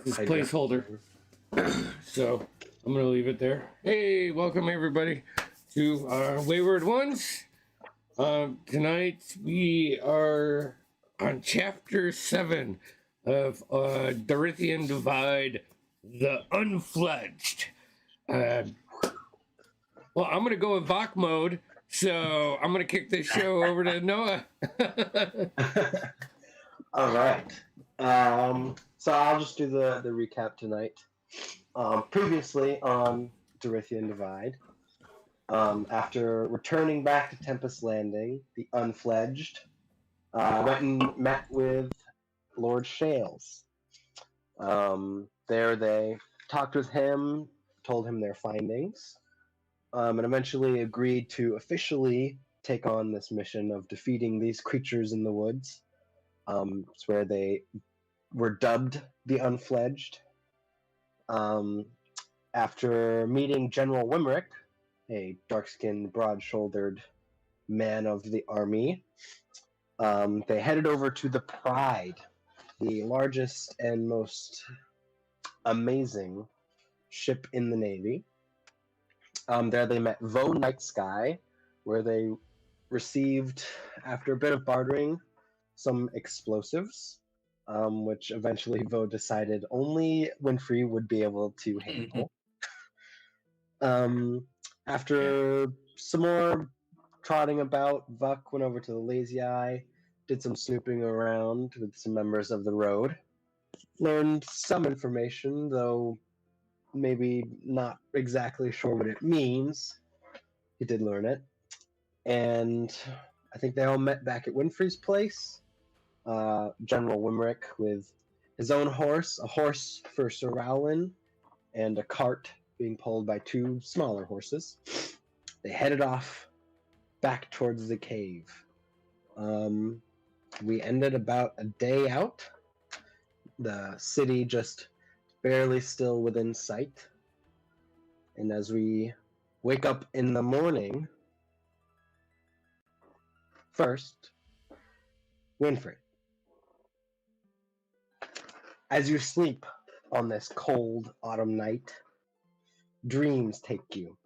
This placeholder. So I'm gonna leave it there. Hey, welcome everybody to Wayward Ones. Tonight we are on chapter 7 of Dorithian Divide, the Unfledged. Well, I'm gonna go with Vok mode, so I'm gonna kick this show over to Noah. All right. So I'll just do the recap tonight. Previously on Dorithian Divide, after returning back to Tempest Landing, the Unfledged went and met with Lord Shales. There they talked with him, told him their findings, and eventually agreed to officially take on this mission of defeating these creatures in the woods. It's where they were dubbed the Unfledged. After meeting General Wimerick, a dark-skinned, broad-shouldered man of the army, they headed over to the Pride, the largest and most amazing ship in the Navy. There they met Vo Night Sky, where they received, after a bit of bartering, some explosives, which eventually Vo decided only Winfrey would be able to handle. After some more trotting about, Vuk went over to the Lazy Eye, did some snooping around with some members of the road, learned some information, though maybe not exactly sure what it means. He did learn it. And I think they all met back at Winfrey's place. General Wimerick with his own horse, a horse for Sir Rowlin, and a cart being pulled by two smaller horses. They headed off back towards the cave. We ended about a day out. The city just barely still within sight. And as we wake up in the morning, first, Winfrey. As you sleep on this cold autumn night, dreams take you.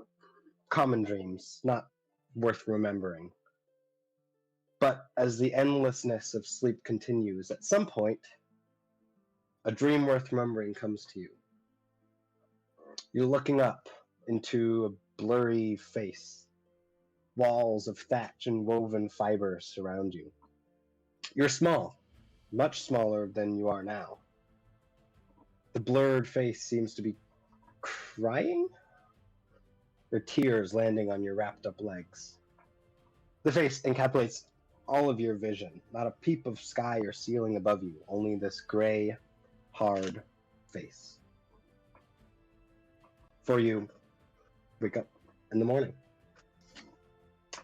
Common dreams, not worth remembering. But as the endlessness of sleep continues, at some point, a dream worth remembering comes to you. You're looking up into a blurry face. Walls of thatch and woven fiber surround you. You're small, much smaller than you are now. The blurred face seems to be crying? Your tears landing on your wrapped up legs. The face encapsulates all of your vision, not a peep of sky or ceiling above you, only this gray, hard face. For you, wake up in the morning.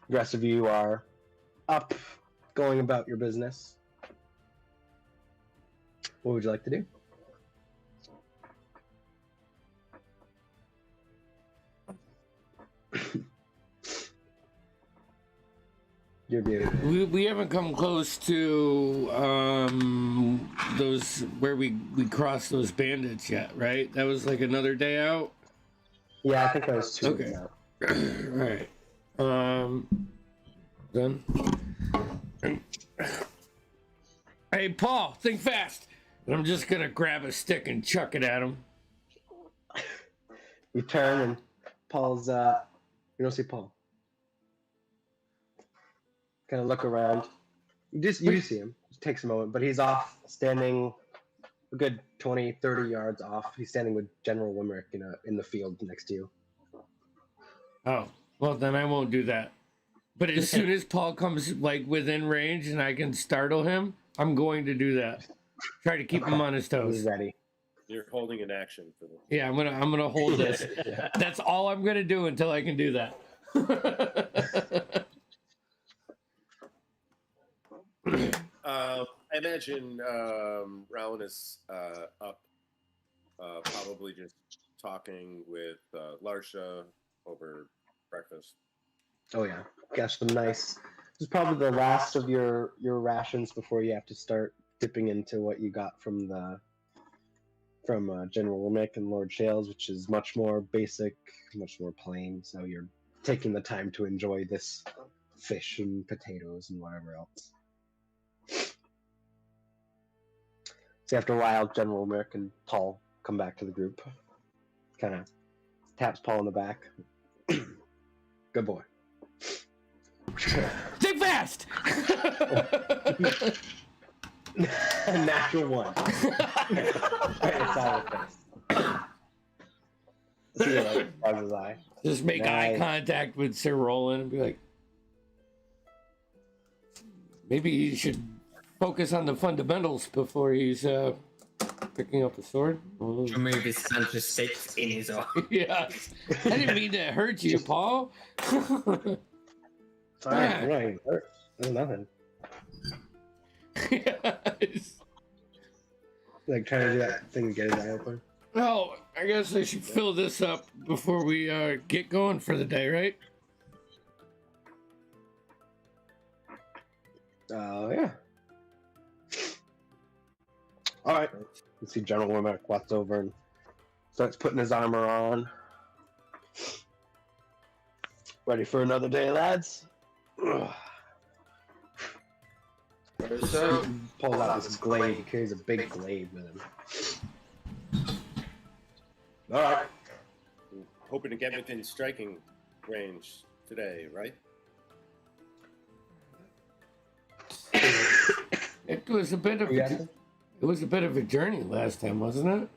The rest of you are up, going about your business. What would you like to do? You're beautiful. We haven't come close to those where we crossed those bandits yet, right? That was like another day out. Yeah, I think that was 2 days out. Right. Done. Hey, Paul, think fast. And I'm just gonna grab a stick and chuck it at him. You turn and Paul's you don't see Paul. Kind of look around. You do see him. It takes a moment, but he's off, standing a good 20, 30 yards off. He's standing with General Wimerick in the field next to you. Oh, well, then I won't do that. But as soon as Paul comes like within range and I can startle him, I'm going to do that. Try to keep him on his toes. He's ready. You're holding an action for them. Yeah, I'm gonna hold this. That's all I'm gonna do until I can do that. I imagine Rowan is up, probably just talking with Larsha over breakfast. Oh yeah, got some nice. This is probably the last of your rations before you have to start dipping into what you got from from General Mick and Lord Shales, which is much more basic, much more plain. So you're taking the time to enjoy this fish and potatoes and whatever else. So after a while, General Mick and Paul come back to the group. Kind of taps Paul in the back. Good boy. Think fast! Natural one. Right inside the face. See you later. Buzz his eye. Just make eye contact with Sir Roland and be like, maybe you should focus on the fundamentals before he's picking up the sword. Remove his hand to sticks in his eye. Yeah. I didn't mean to hurt you, Paul. Sorry, Yeah. right. There's nothing. Yes. Like trying to do that thing to get his eye open. Well, I guess I should fill this up before we get going for the day, right? Yeah. All right. Let's see. General Womack walks over and starts putting his armor on. Ready for another day, lads? So, Pulls out this glaive. He carries a big glaive with him. All right. Hoping to get within striking range today, right? It was a bit of Yeah. it was a bit of a journey last time, wasn't it?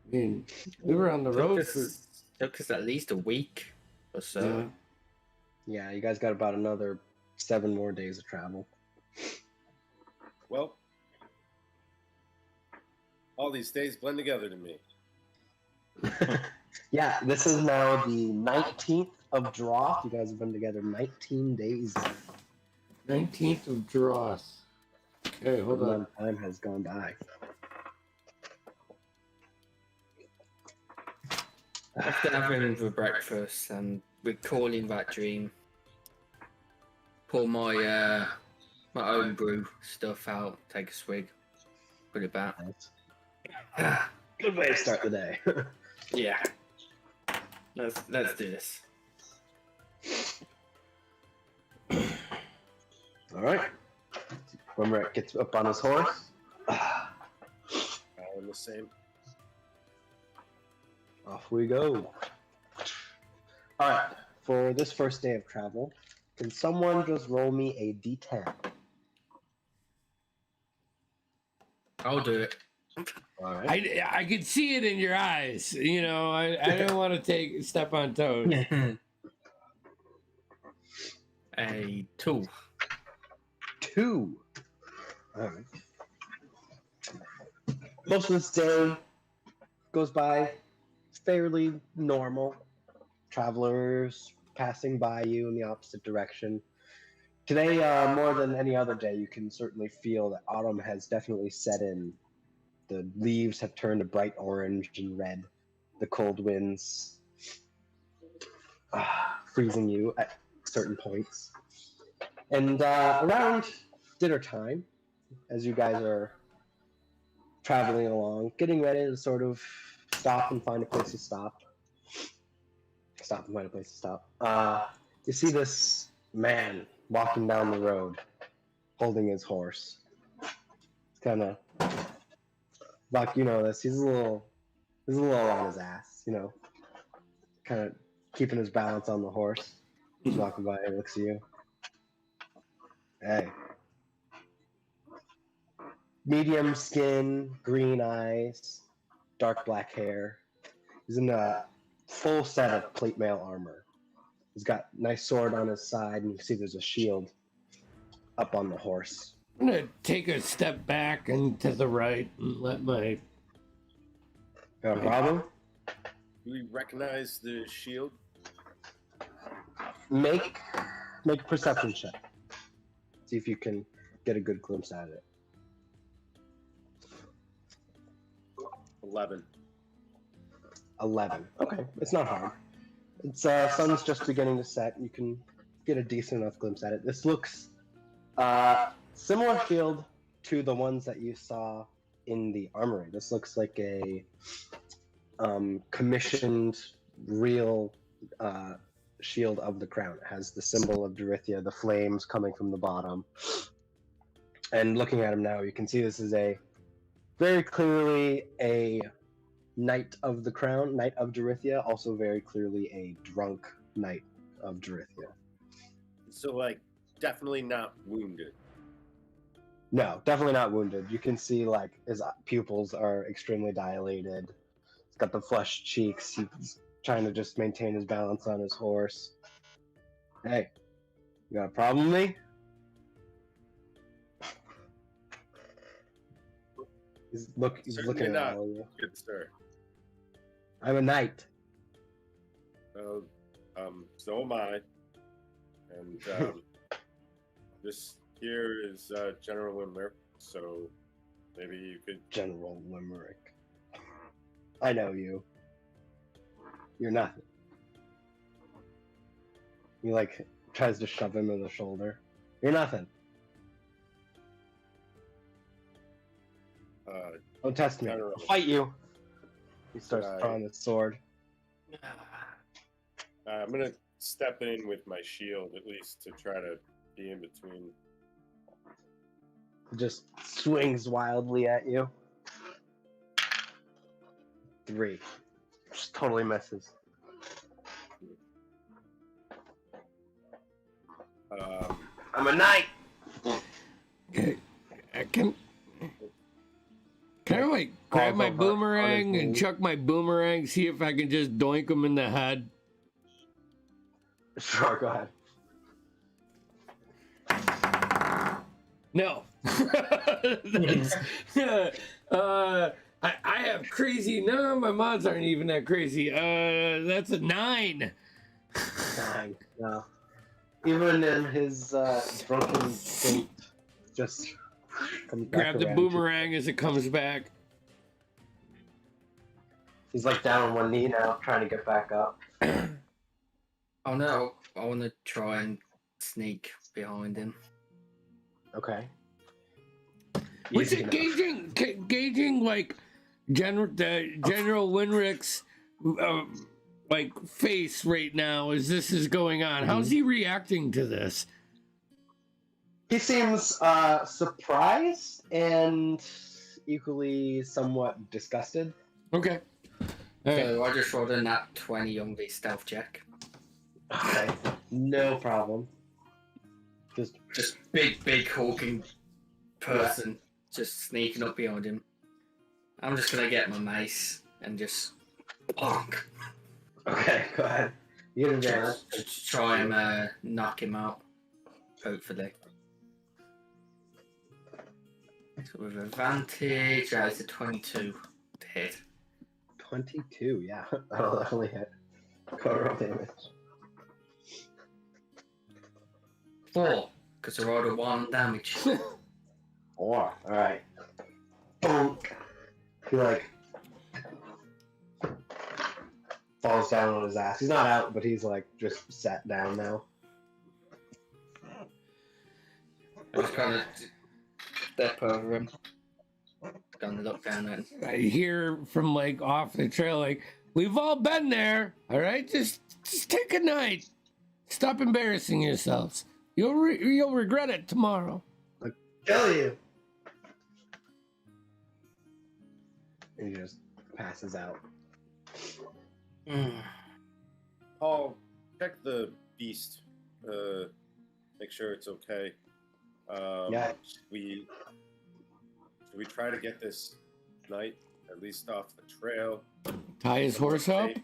I mean, we were on the road for took us at least a week or so. Yeah, you guys got about another 7 more days of travel. Well, all these days blend together to me. Yeah, this is now the 19th of Droth. You guys have been together 19 days. 19th of Droth. Okay, hold A on. long time has gone by. After having for breakfast and recalling that dream, pour my my own brew stuff out, take a swig, put it back. Nice. Good way to start the day. Yeah. Let's do this. All right. Wimrick gets up on his horse. All in the same. Off we go. All right. For this first day of travel, can someone just roll me a d10? I'll do it. All right. I could see it in your eyes. You know, I don't want to step on toes. A 2. 2. All right. Most of this day goes by fairly normal. Travelers passing by you in the opposite direction. Today, more than any other day, you can certainly feel that autumn has definitely set in. The leaves have turned a bright orange and red. The cold winds freezing you at certain points. And around dinner time, as you guys are traveling along, getting ready to sort of stop and find a place to stop. You see this man walking down the road, holding his horse. It's kind of, Buck, you know this. He's a little on his ass, you know, kind of keeping his balance on the horse. He's walking by and looks at you. Hey. Medium skin, green eyes, dark black hair. He's in a full set of plate mail armor. He's got a nice sword on his side, and you see there's a shield up on the horse. I'm gonna take a step back and to the right and let my Got a problem? Do we recognize the shield? Make a perception check. See if you can get a good glimpse at it. 11. 11. Okay, it's not hard. It's sun's just beginning to set. You can get a decent enough glimpse at it. This looks similar shield to the ones that you saw in the armory. This looks like a commissioned real shield of the crown. It has the symbol of Dorithia, the flames coming from the bottom. And looking at him now, you can see this is a very clearly a knight of the crown, knight of Dorithia, also very clearly a drunk knight of Dorithia. So, like, definitely not wounded. No, definitely not wounded. You can see like his pupils are extremely dilated. He's got the flushed cheeks. He's trying to just maintain his balance on his horse. Hey, you got a problem with me? He's Certainly looking at not. all of you. Good sir. I'm a knight. So am I. And this here is General Wimmer, so maybe you could. General Limerick. I know you. You're nothing. He like tries to shove him in the shoulder. You're nothing. Don't test me. General. I'll fight you. He starts Right. drawing his sword. I'm gonna step in with my shield at least to try to be in between. He just swings wildly at you. 3. Just totally misses. I'm a knight. Okay, can I like grab Falls my over on boomerang his and knee. chuck my boomerang, see if I can just doink him in the head? Sure, go ahead. No. That's, I have crazy. No, my mods aren't even that crazy. That's a 9. 9. No. Even in his drunken state, just comes back Grab the around. boomerang as it comes back. He's like down on one knee now, trying to get back up. Oh no, I want to try and sneak behind him. Okay. What's Easy it enough. gauging like General Winrick's like face right now as this is going on? How's he reacting to this? He seems surprised and equally somewhat disgusted. Okay. All right. So I just rolled a nat 20 on the stealth check. Okay. No problem. Just big hulking person just sneaking up behind him. I'm just gonna get my mace and just bonk. Okay, go ahead. You get advantage. Just try and knock him out. Hopefully. So with advantage, that's a 22 to hit. 22, yeah. That'll definitely hit. Go roll damage. 4, because I rolled a 1 damage. 4. Alright. Bonk. He like falls down on his ass. He's not out, but he's like just sat down now. I just kind of step over him. Gonna look down at him. I hear from like off the trail, like, we've all been there. All right, just take a night. Stop embarrassing yourselves. You'll regret it tomorrow. Kill you. And he just passes out. Paul, check the beast. Make sure it's okay. Yeah. Should we try to get this knight at least off the trail? Tie his horse up. Safe?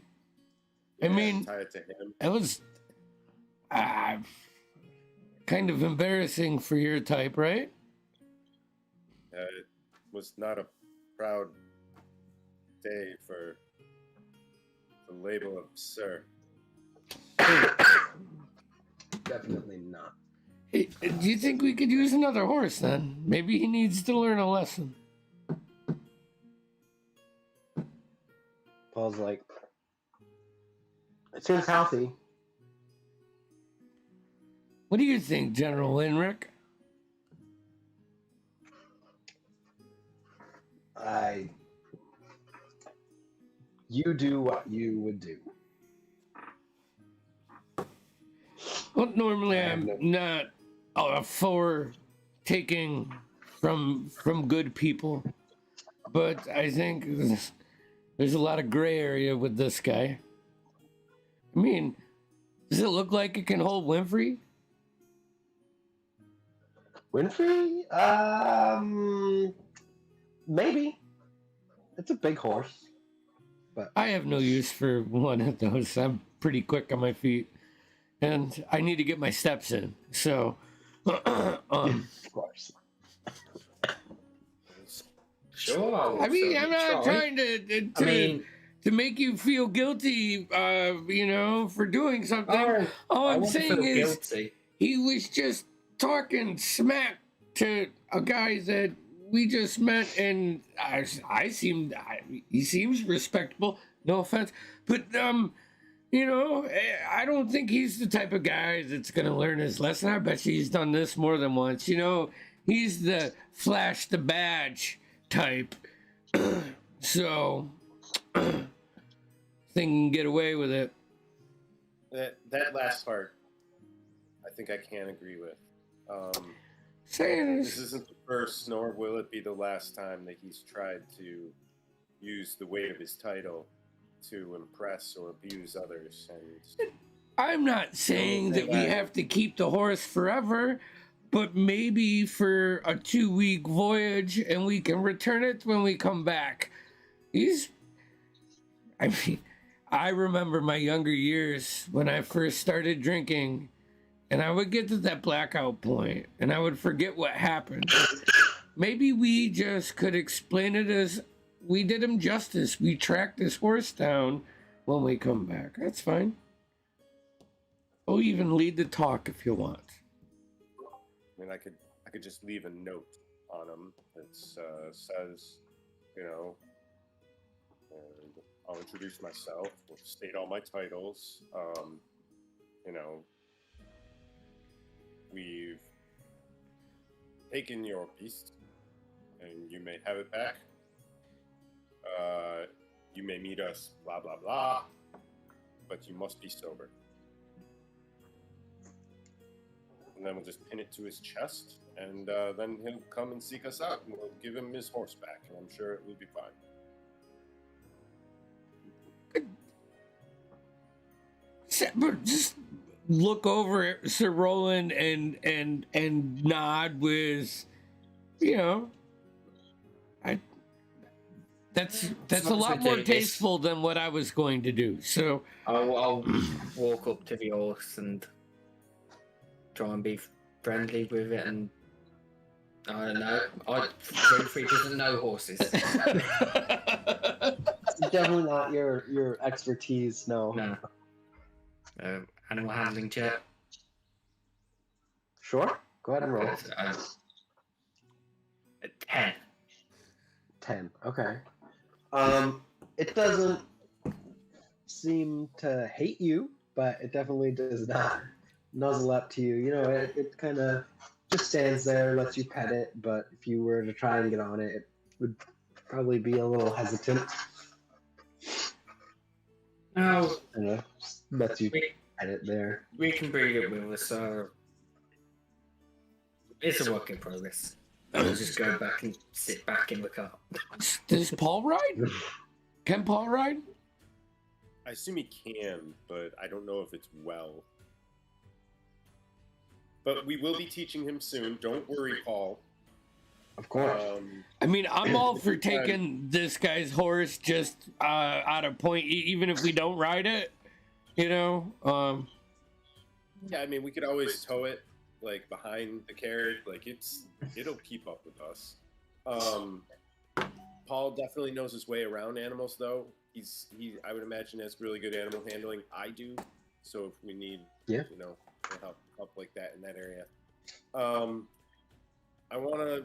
I Yeah, mean, tie it to him. it was kind of embarrassing for your type, right? It was not a proud day for the label of sir. Definitely not. Hey, do you think we could use another horse then? Maybe he needs to learn a lesson. Paul's like, it seems healthy. What do you think, General Enric? I. You do what you would do. Well, normally I have I'm no- not for taking from good people, but I think there's a lot of gray area with this guy. I mean, does it look like it can hold Winfrey? Winfrey? Maybe. It's a big horse. But I have no use for one of those. I'm pretty quick on my feet, and I need to get my steps in. So, of course. Sure. I mean, certainly I'm not try. trying to I mean, to make you feel guilty, for doing something. All I I'm want to saying feel is guilty. he was just talking smack to a guy that we just met, and he seems respectable. No offense, but I don't think he's the type of guy that's gonna learn his lesson. I bet you he's done this more than once. He's the flash the badge type. So think he can get away with it. That last part, I think I can agree with. Saying This isn't the first, nor will it be the last time that he's tried to use the weight of his title to impress or abuse others. And I'm not saying that we have to keep the horse forever, but maybe for a 2-week voyage, and we can return it when we come back. I remember my younger years when I first started drinking, and I would get to that blackout point, and I would forget what happened. Maybe we just could explain it as we did him justice. We tracked this horse down when we come back. That's fine. Or even lead the talk if you want. I mean, I could just leave a note on him that says, and I'll introduce myself, we'll state all my titles. We've taken your beast, and you may have it back. You may meet us, blah, blah, blah, but you must be sober. And then we'll just pin it to his chest, and then he'll come and seek us out, and we'll give him his horse back, and I'm sure it will be fine. But just look over at Sir Roland and nod with, that's a lot more tasteful than what I was going to do. So I'll walk up to the horse and try and be friendly with it, and I don't know. Winfrey doesn't know horses. Definitely not your expertise, no. No. Animal handling check. Sure? Go ahead and roll. A 10. 10. Okay. It doesn't seem to hate you, but it definitely does not nuzzle up to you. It kind of just stands there, lets you pet it, but if you were to try and get on it, it would probably be a little hesitant. No, Just lets you pet it there. we can bring it with us, so it's a work in progress. I'll just go back and sit back in the car. does Paul ride? Can Paul ride? I assume he can, but I don't know if it's well. But we will be teaching him soon. Don't worry, Paul. Of course. I mean, I'm all for taking this guy's horse just out of point, even if we don't ride it. Yeah, I mean, we could always tow it, like, behind the carriage. Like, it'll keep up with us. Paul definitely knows his way around animals, though. I would imagine, has really good animal handling. I do. So if we need, help like that in that area. I want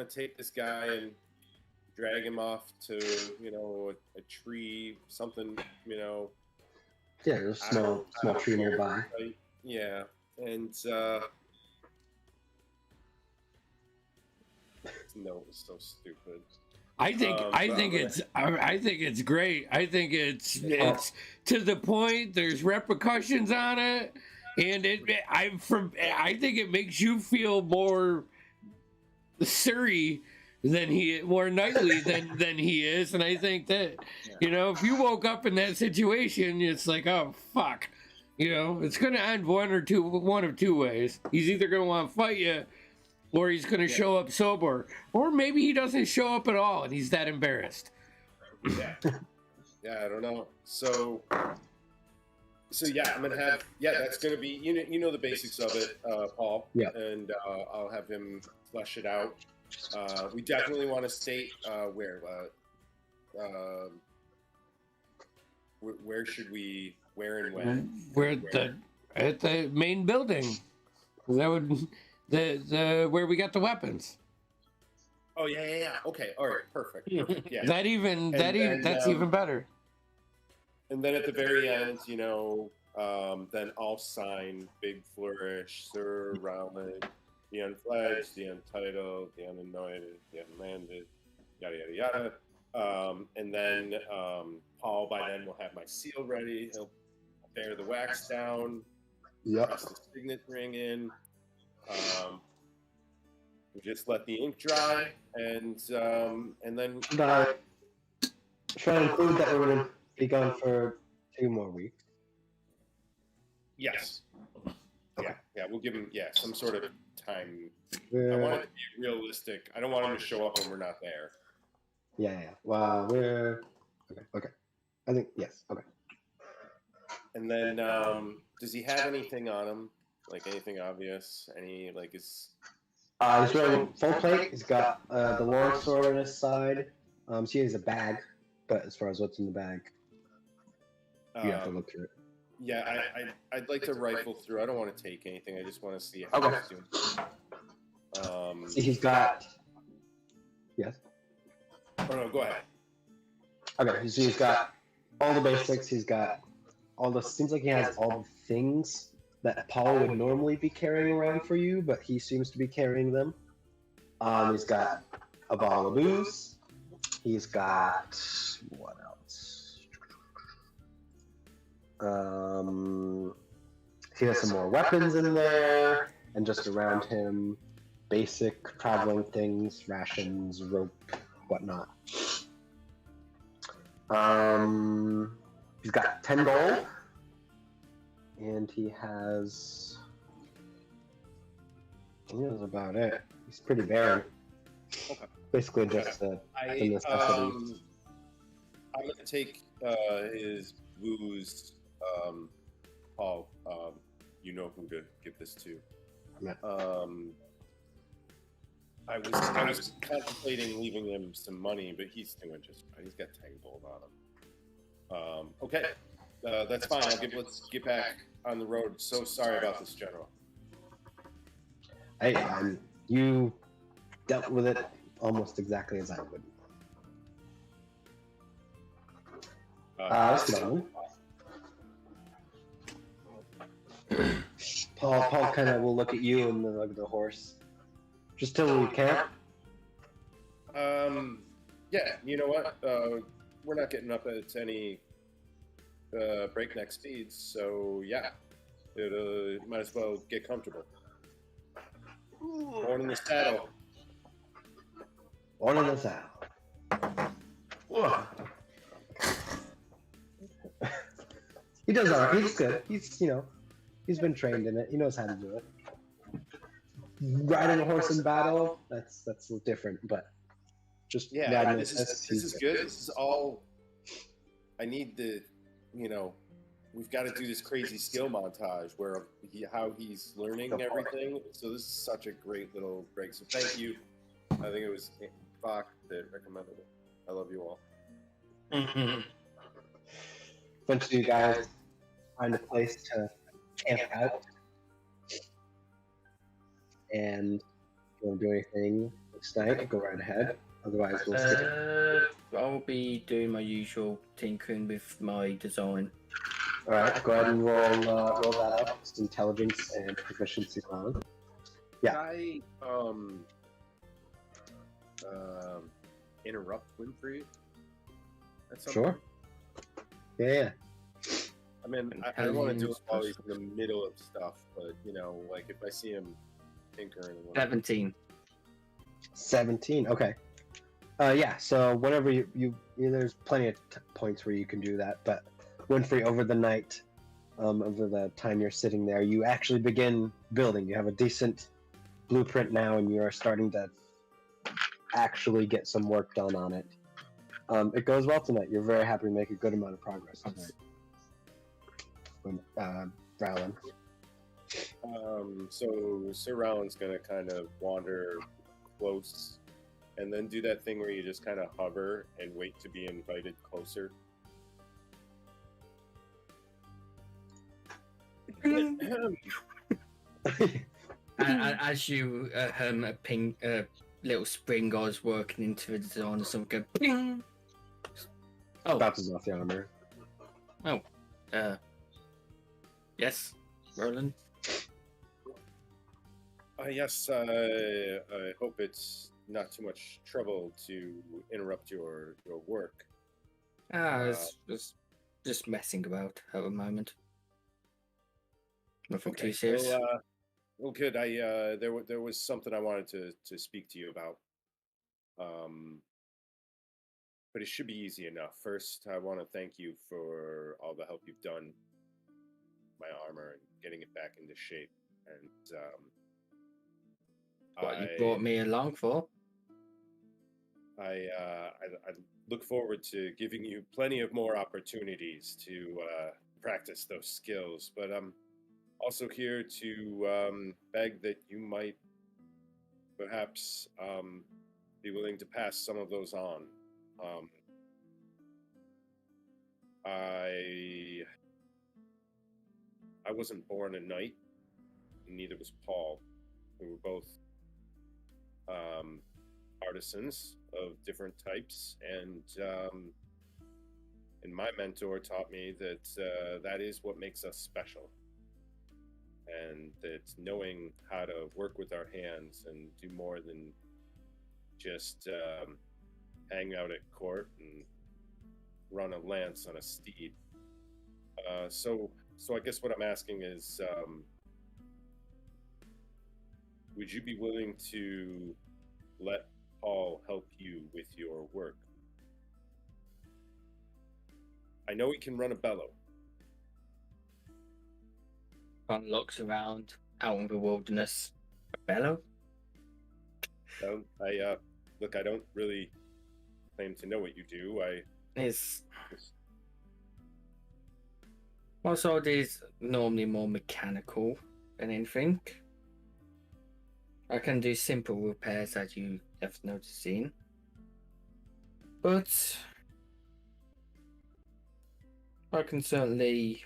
to take this guy and drag him off to, a tree, something, Yeah, there's a small tree nearby. Yeah, and no, it's so stupid. I think it's great. I think it's to the point. There's repercussions on it, and I think it makes you feel more Surrey more knightly than he is. And I think that if you woke up in that situation, it's like, oh fuck, it's gonna end one of two ways. He's either gonna want to fight you, or he's going to show up sober. Or maybe he doesn't show up at all and he's that embarrassed. Yeah. Yeah, I don't know. So yeah, I'm going to have, that's going to be, you know the basics of it, Paul. Yeah. And I'll have him flesh it out. We definitely want to state where should we, where and when? At the main building. That would... The where we got the weapons. Oh yeah. Okay, all right, perfect. Yeah. That's even better. And then at the very end, then I'll sign big flourish, Sir Rowland, the Unfledged, the Untitled, the Unanointed, the Unlanded, yada yada yada. And then Paul by then will have my seal ready. He'll bear the wax down. Press the signet ring in. We just let the ink dry, and then try to include that we're going to be gone for 2 more weeks. Yes. Yeah. We'll give him some sort of time. I want it to be realistic. I don't want him to show up when we're not there. Yeah. Well, we're okay. I think yes. Okay. And then, does he have anything on him? Like anything obvious? Any is? He's wearing full plate. He's got the long sword on his side. He has a bag, but as far as what's in the bag, you have to look through it. Yeah, I'd like to rifle through. I don't want to take anything. I just want to see how he's doing. See, he's got. Yes. Oh no, go ahead. Okay, so he's got all the basics. He's got all the. Seems like he has all the things that Paul would normally be carrying around for you, but he seems to be carrying them. He's got a bottle of booze. He's got what else? He has some more weapons in there, and just around him, basic traveling things, rations, rope, whatnot. He's got 10 gold. And he has... That's about it. He's pretty barren. Okay. Basically just the necessities. I'm going to take his booze, Paul. You know who to give this to. Yeah. I was contemplating leaving him some money, but he's doing just fine. He's got 10 gold on him. Okay. That's fine. Let's get back on the road. So sorry about this, General. Hey, you dealt with it almost exactly as I would. Paul kind of will look at you and then look at the horse. Just till we camp. Yeah. You know what? We're not getting up at any breakneck speeds, so yeah, it might as well get comfortable. Born in the saddle. Born in the saddle. He does all right. He's good. He's been trained in it. He knows how to do it. Riding a horse in battle, that's a little different, but just this is good. This is all I need to. We've got to do this crazy skill montage where how he's learning everything. So this is such a great little break. So thank you. I think it was Bach that recommended it. I love you all. Bunch of you guys find a place to camp out. And if you want to do anything this night, go right ahead. Otherwise, we'll skip. I'll be doing my usual tinkering with my design. All right, go ahead and roll that up. It's intelligence and proficiency on. Yeah. interrupt Winfrey at some Sure. point? Yeah. I mean, I don't want to do it while he's in the middle of stuff, but you know, like if I see him tinkering. 17. 17. Okay. Yeah. So whenever you there's plenty of points where you can do that, but Winfrey, over the night, over the time you're sitting there, you actually begin building. You have a decent blueprint now, and you are starting to actually get some work done on it. It goes well tonight. You're very happy to make a good amount of progress tonight. Rowland. So Sir Rowland's gonna kind of wander close, and then do that thing where you just kind of hover and wait to be invited closer. As you a ping little spring guy's working into the design or something. Go, ping! Oh, Bounces off the armor. Yes, Roland. Yes, I hope it's not too much trouble to interrupt your work. I was just messing about at the moment. Nothing too serious. Well, good. There was something I wanted to speak to you about. But it should be easy enough. First, I want to thank you for all the help you've done my armor and getting it back into shape. And what you brought me along for? I look forward to giving you plenty of more opportunities to practice those skills. But I'm also here to beg that you might perhaps be willing to pass some of those on. I wasn't born a knight, and neither was Paul. We were both artisans of different types, and my mentor taught me that that is what makes us special, and that knowing how to work with our hands and do more than just hang out at court and run a lance on a steed. So I guess what I'm asking is, would you be willing to let Paul help you with your work? I know he can run a bellow. One looks around out in the wilderness. A bellow? Look, I don't really claim to know what you do. My sword is normally more mechanical than anything. I can do simple repairs, as you have noticed. But I can certainly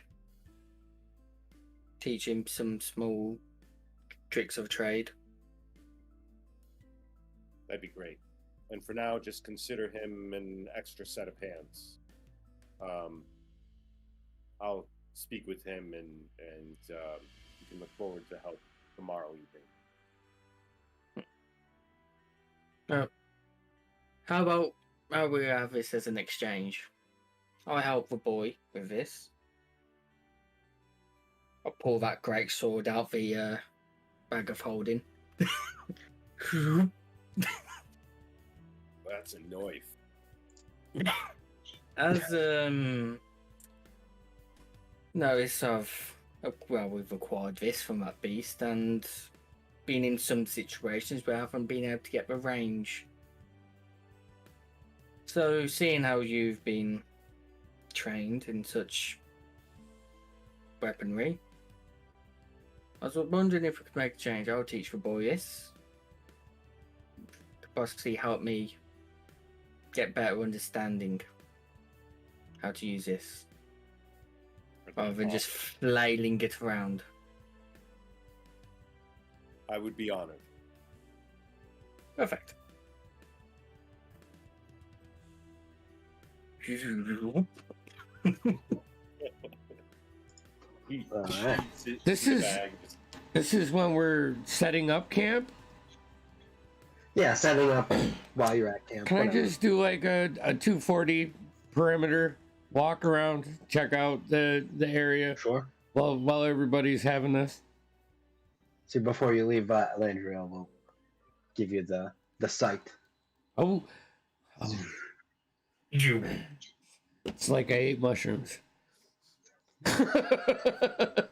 teach him some small tricks of trade. That'd be great. And for now, just consider him an extra set of hands. I'll speak with him, and you can look forward to help tomorrow evening. How about we have this as an exchange? I help the boy with this. I'll pull that great sword out the bag of holding. That's a knife. As notice we've acquired this from that beast, and been in some situations where I haven't been able to get the range. So, seeing how you've been trained in such weaponry, I was wondering if we could make a change. I'll teach the boy this. Could possibly help me get better understanding how to use this, rather than just flailing it around. I would be honored. Perfect. This is when we're setting up camp. Yeah, setting up while you're at camp. Can I whatever. just do like a 240 perimeter walk around, check out the area Sure. while everybody's having this? So before you leave Landriel, we'll give you the site. Oh, You. it's like I ate mushrooms. Have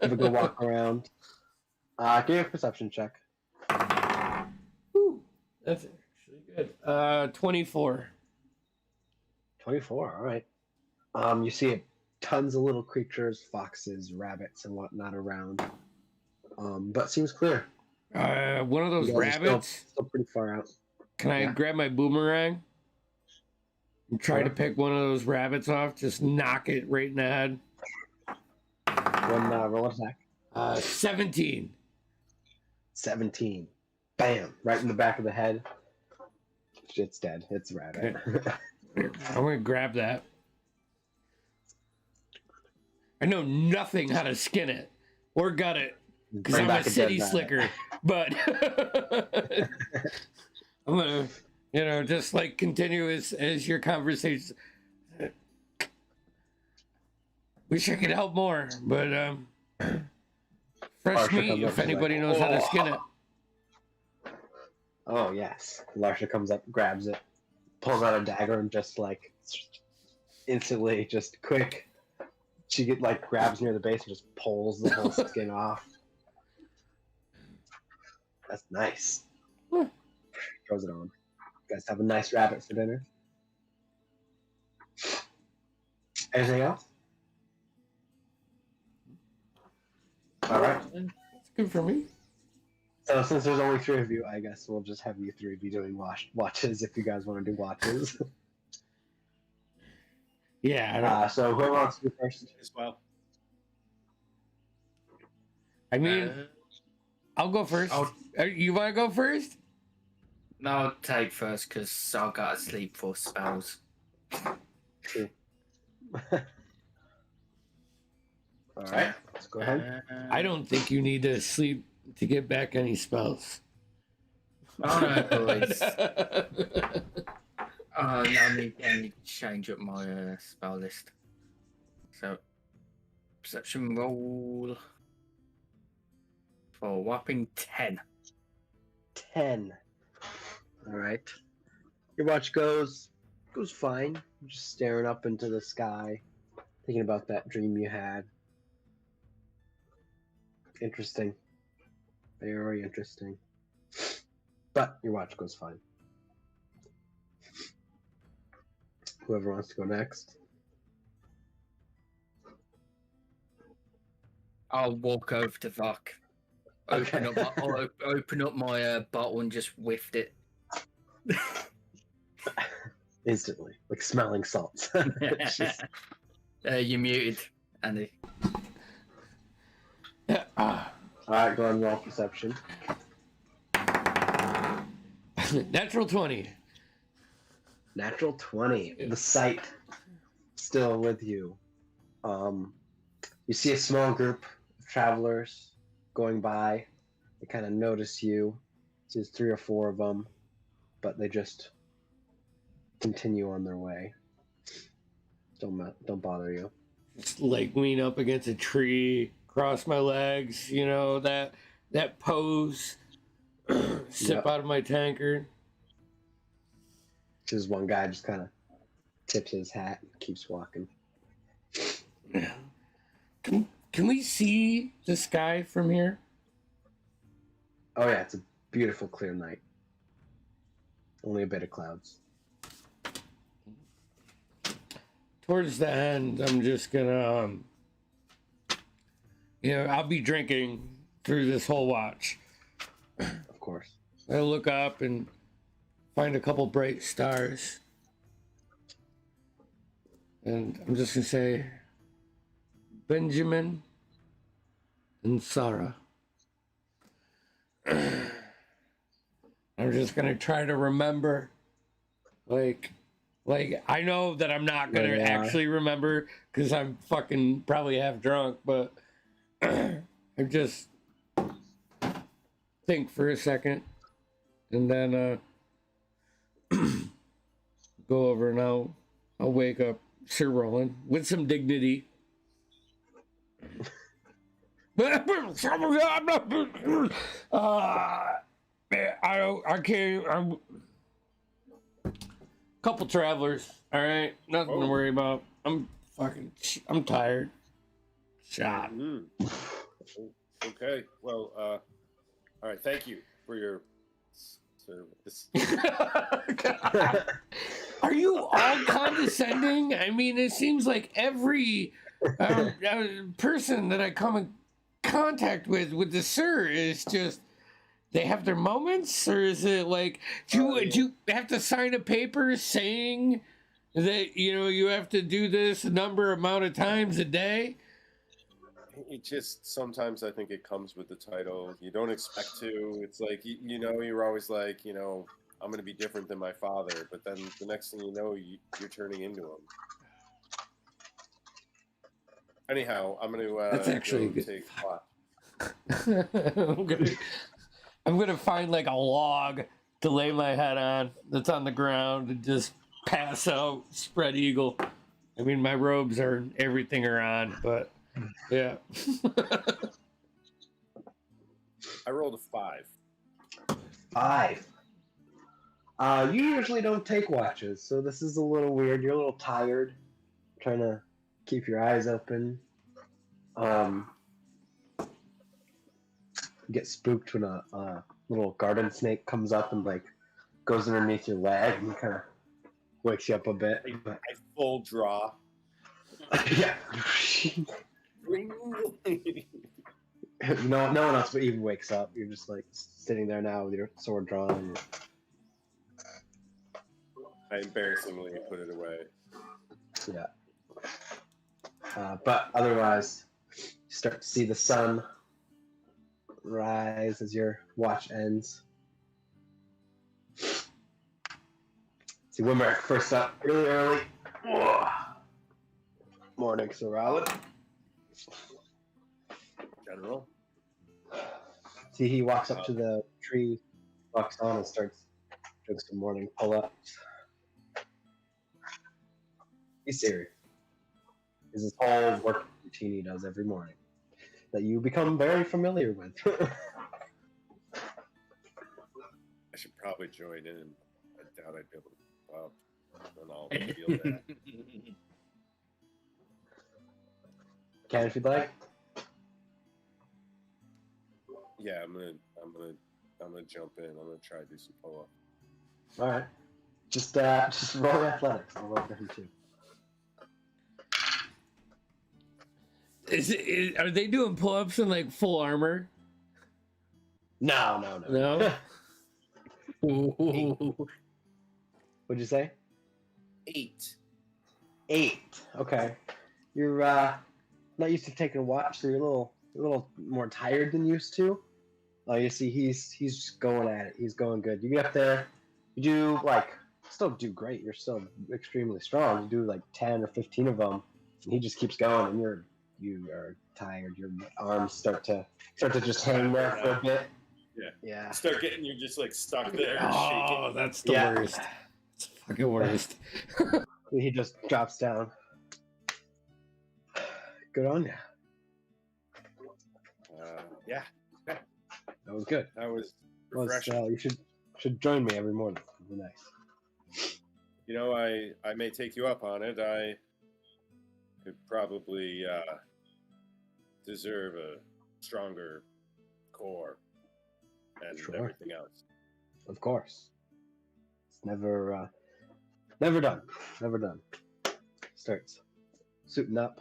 a good walk around. Give me a perception check. Woo, that's actually good. 24. 24. All right. You see tons of little creatures, foxes, rabbits, and whatnot around. But seems clear. One of those You guys are rabbits. still pretty far out. Can I Yeah. grab my boomerang and try to Sure. pick one of those rabbits off? Just knock it right in the head. One roll attack. 17. 17. Bam! Right in the back of the head. Shit's dead. It's a rabbit. I'm gonna grab that. I know nothing how to skin it or gut it because Bring I'm a back dead city rabbit. slicker. But I'm gonna, just like continue as your conversation. Wish I could help more, but fresh Marsha meat. comes up, If she's anybody like, knows how to skin it. Oh yes. Larsha comes up, grabs it, pulls out a dagger, and just like instantly, just quick. She grabs near the base and just pulls the whole skin off. That's nice. Throws it on. You guys have a nice rabbit for dinner. Anything else? All right. That's good for me. So since there's only 3 of you, I guess we'll just have you 3 be doing watches if you guys want to do watches. Yeah. I don't- So whoever wants to do first? As well. I mean, I'll go first. You want to go first? No, I'll take first because I'll go to sleep for spells. True. All right. Let's go ahead. I don't think you need to sleep to get back any spells. Oh no, boys. I need to change up my spell list. So, perception roll for a whopping 10. 10. All right. Your watch goes fine. You're just staring up into the sky, thinking about that dream you had. Interesting. Very interesting. But your watch goes fine. Whoever wants to go next. I'll walk over to Vok. Okay. Open up my bottle and just whiffed it. Instantly, like smelling salts. Just- You're muted, Andy. All right, go and roll perception. Natural 20. Natural 20. The sight still with you. You see a small group of travelers going by. They kind of notice you. There's 3 or 4 of them, but they just continue on their way. Don't bother you. Just like lean up against a tree, cross my legs, that pose, sip Yep. out of my tankard. Just one guy just kind of tips his hat and keeps walking. Can we see the sky from here? Oh yeah, it's a beautiful clear night. Only a bit of clouds. Towards the end, I'm just gonna, I'll be drinking through this whole watch. Of course. I look up and find a couple bright stars. And I'm just gonna say, Benjamin and Sarah. I'm just gonna try to remember, like I know that I'm not gonna Yeah. actually remember because I'm fucking probably half drunk, but I just think for a second, and then go over and I'll wake up Sir Roland with some dignity. I can't. Couple travelers. All right, nothing to worry about. I'm tired. Shot. Okay. Well, all right. Thank you for your service. Are you all condescending? I mean, it seems like every person that I come in contact with the sir is just they have their moments, or is it like do you have to sign a paper saying that you have to do this a number amount of times a day? It just sometimes I think it comes with the title. You don't expect to. It's like you're always like I'm going to be different than my father, but then the next thing you know, you're turning into him. Anyhow, I'm going to That's actually good. take a I'm gonna find like a log to lay my head on that's on the ground and just pass out, spread eagle. I mean, my robes everything are on, but yeah. I rolled a 5. 5. You usually don't take watches, so this is a little weird. You're a little tired, trying to keep your eyes open. You get spooked when a little garden snake comes up and like goes underneath your leg and kind of wakes you up a bit. I full draw. Yeah. No one else but even wakes up. You're just like sitting there now with your sword drawn. And I embarrassingly put it away. yeah. But otherwise, you start to see the sun rise as your watch ends. See Wimerick first up, really early. Morning, Sir Roland. General. See, he walks up to the tree, walks on, and starts doing some morning pull-ups. He's serious. This is his whole work routine he does every morning that you become very familiar with. I should probably join in. I doubt I'd be able to keep up. And I'll feel that. Can if you'd like. Yeah, I'm gonna jump in. I'm gonna try to do some pull-up. All right. Just roll athletics. I'll roll for him too. Are they doing pull-ups in like full armor? No. No? What'd you say? 8. 8. Okay. You're not used to taking a watch, so you're a little more tired than used to. You see, he's just going at it. He's going good. You get up there, you do still do great. You're still extremely strong. You do like 10 or 15 of them, and he just keeps going, and you are tired. Your arms start to just hang there for a bit. Yeah. Start getting you just like stuck there, Oh, shaking. that's the worst. It's the fucking worst. He just drops down. Good on you. Yeah. That was good. That was refreshing. You should join me every morning. It'd be nice. I may take you up on it. I could probably deserve a stronger core and everything else. Of course. It's never done. Never done. Starts suiting up.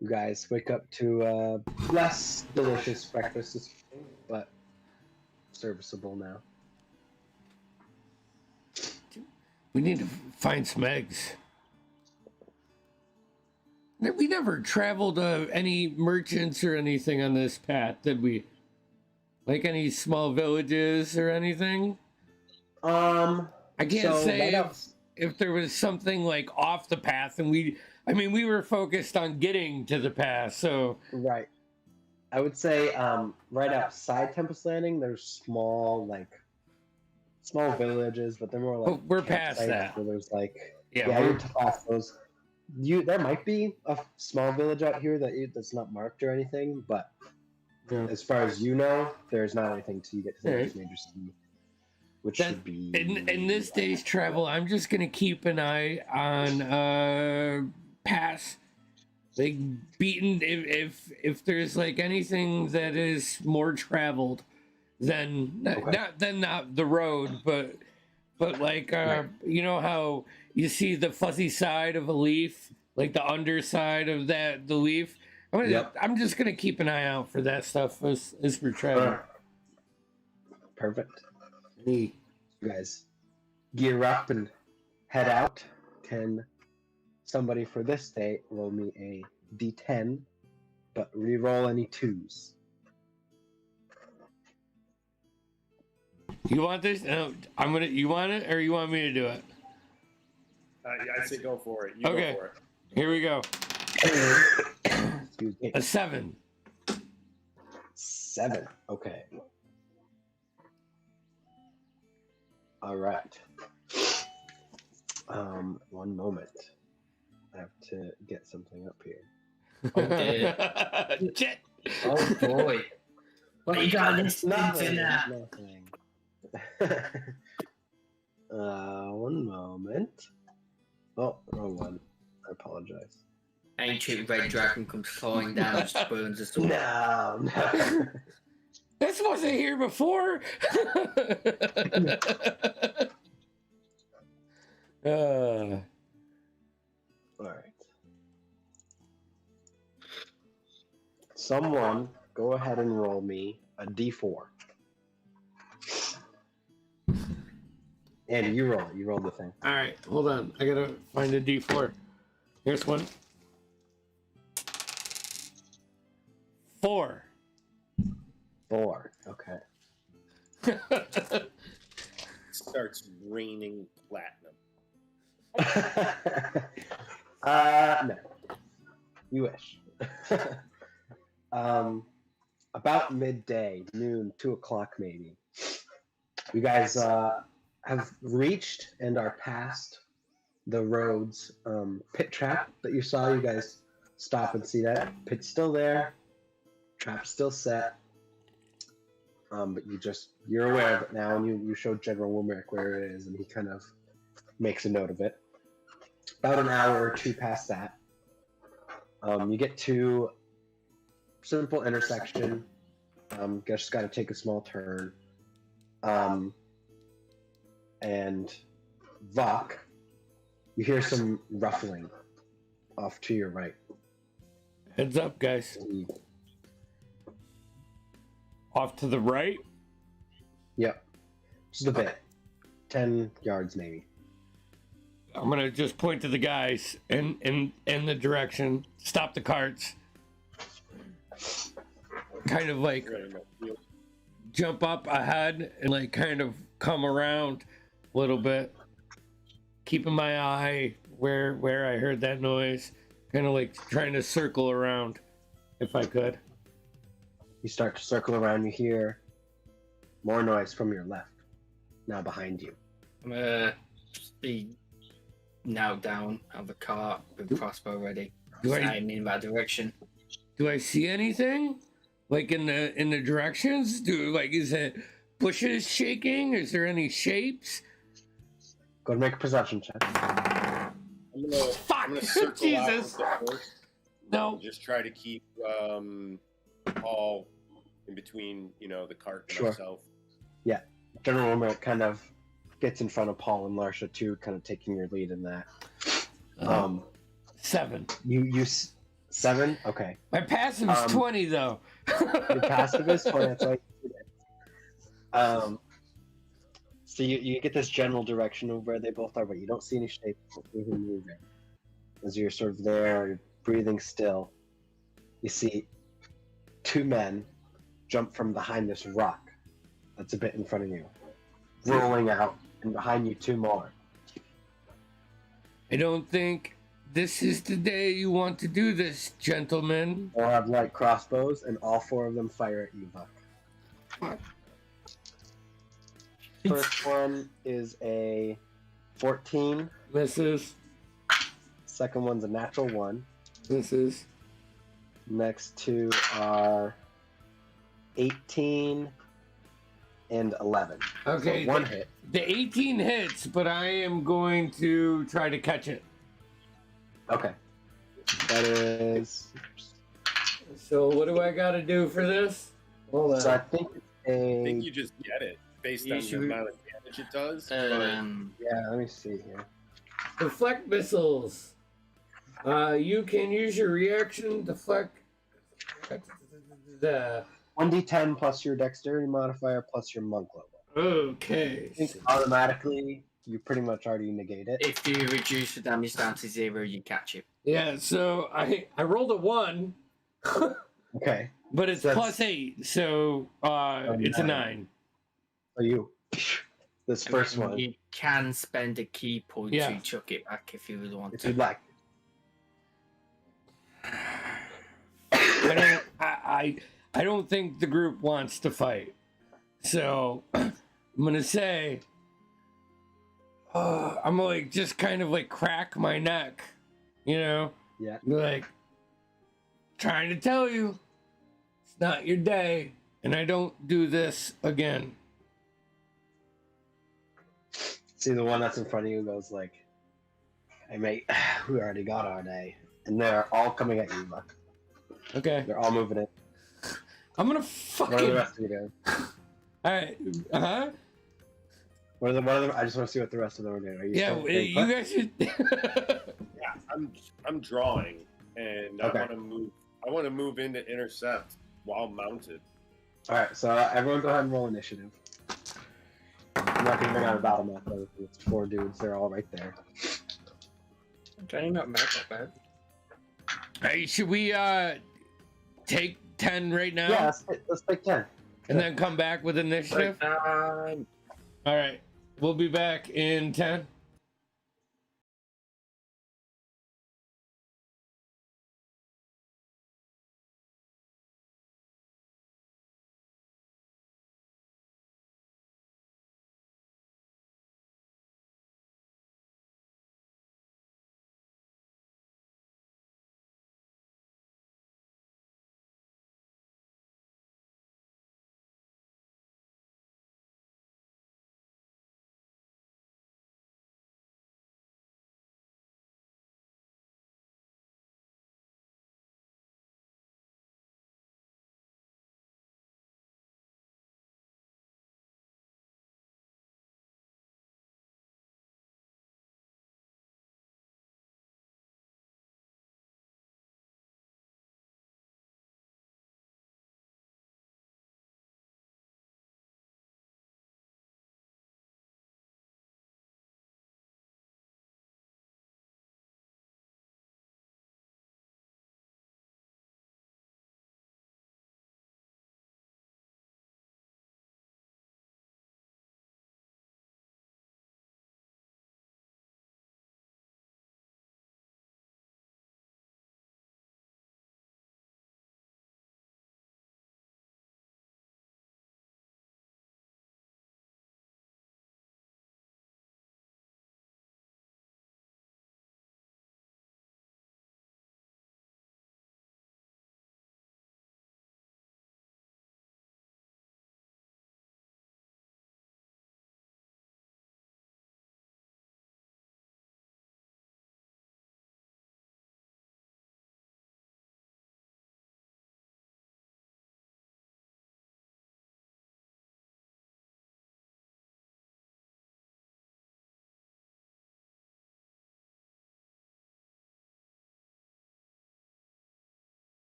You guys wake up to a less delicious breakfast this morning, but serviceable now. We need to find some eggs. We never traveled any merchants or anything on this path, did we? Like any small villages or anything? I can't say if there was something like off the path, and we were focused on getting to the path, so right. I would say right outside Tempest Landing, there's small small villages, but they're more like Oh, we're past campsites that. where there's like Yeah, you're past those. There might be a small village out here that's not marked or anything, but as far as you know, there's not anything till you get to the next major city, which should be in this day's travel. I'm just gonna keep an eye on pass, like beaten. If there's like anything that is more traveled than not the road, but like you know how you see the fuzzy side of a leaf, like the underside of the leaf. I'm just gonna keep an eye out for that stuff as we're traveling. Perfect. Hey. You guys gear up and head out. Can somebody for this day roll me a d10, but re-roll any 2s? You want this? I'm gonna. You want it, or you want me to do it? I say go for it. You Okay. go for it. Here we go. Excuse me. A 7. 7. Okay. All right. One moment. I have to get something up here. Shit. Oh boy. What you got this Nothing. now? Nothing. One moment. Oh, wrong one. I apologize. Ancient red dragon comes flying down and burns us all. No. This wasn't here before. All right. Someone go ahead and roll me a d4. Andy, you roll it. You roll the thing. All right, hold on. I gotta find a D4. Here's one. 4. 4. Okay. Starts raining platinum. No. You wish. About midday, noon, 2 o'clock maybe. You guys have reached and are past the road's pit trap that you saw. You guys stop and see that. Pit's still there. Trap's still set. But you're aware of it now, and you showed General Wilmerick where it is, and he kind of makes a note of it. About an hour or two past that, you get to simple intersection. Just got to take a small turn. And Vok, you hear some ruffling off to your right. Heads up, guys. Off to the right. Yep. Just a bit. 10 yards maybe. I'm gonna just point to the guys in the direction. Stop the carts. Kind of like jump up ahead and like kind of come around a little bit. Keeping my eye where I heard that noise. Kind of like trying to circle around if I could. You start to circle around. You hear more noise from your left. Now behind you. I'm gonna be now down out of the cart with crossbow ready. Aiming in that direction. Do I see anything? Like in the directions? Is it bushes shaking? Is there any shapes? Go and make a perception check. I'm gonna circle Jesus. out with the horse. No. Just try to keep Paul in between, the cart and Sure. myself. Yeah. General Wilmerick kind of gets in front of Paul and Larsha too, kind of taking your lead in that. 7. You 7? Okay. My passive is 20 though. Your passive is 20. That's why you did it. So you get this general direction of where they both are, but you don't see any shape moving. As you're sort of there, breathing still, you see 2 men jump from behind this rock that's a bit in front of you, rolling out, and behind you 2 more. I don't think this is the day you want to do this, gentlemen. They'll have light crossbows, and all 4 of them fire at you, Buck. First one is a 14. Misses. Second one's a natural 1. Misses. Next two are 18 and 11. Okay. So one hit. The 18 hits, but I am going to try to catch it. Okay. That is. So what do I got to do for this? Hold on. So I think it's I think a. you just get it based You on should- the amount of damage it does. Yeah, let me see here. Deflect missiles. You can use your reaction deflect. The 1d10 plus your dexterity modifier plus your monk level. okay. I think automatically you pretty much already negate it. If you reduce the damage down to 0, you catch it. Yeah. So I rolled a 1, Okay. but it's So that's- plus 8, so it's a 9. So you. This first I mean, one, You can spend a key point Yeah. to chuck it back if you really want if to. you'd like. I don't think the group wants to fight. So I'm gonna say I'm gonna like just kind of like crack my neck, you know? Yeah. Like trying to tell you it's not your day and I don't do this again. See, the one that's in front of you goes like, "Hey mate, we already got our day," and they're all coming at you. Look, Okay. they're all moving in. I'm gonna What are the fucking rest of you doing? Alright. Uh-huh. What are the? I just want to see what the rest of them are doing. Are you Yeah, still staying you put? guys should Yeah, I'm drawing, and Okay. I want to move in to intercept while mounted. All right, so everyone, go ahead and roll initiative. I'm not gonna bring out a battle map. Though. It's 4 dudes. They're all right there. Okay, not bad, not bad. Hey, should we take 10 right now? Yeah, let's take 10. And then come back with initiative? Break time. All right. We'll be back in 10.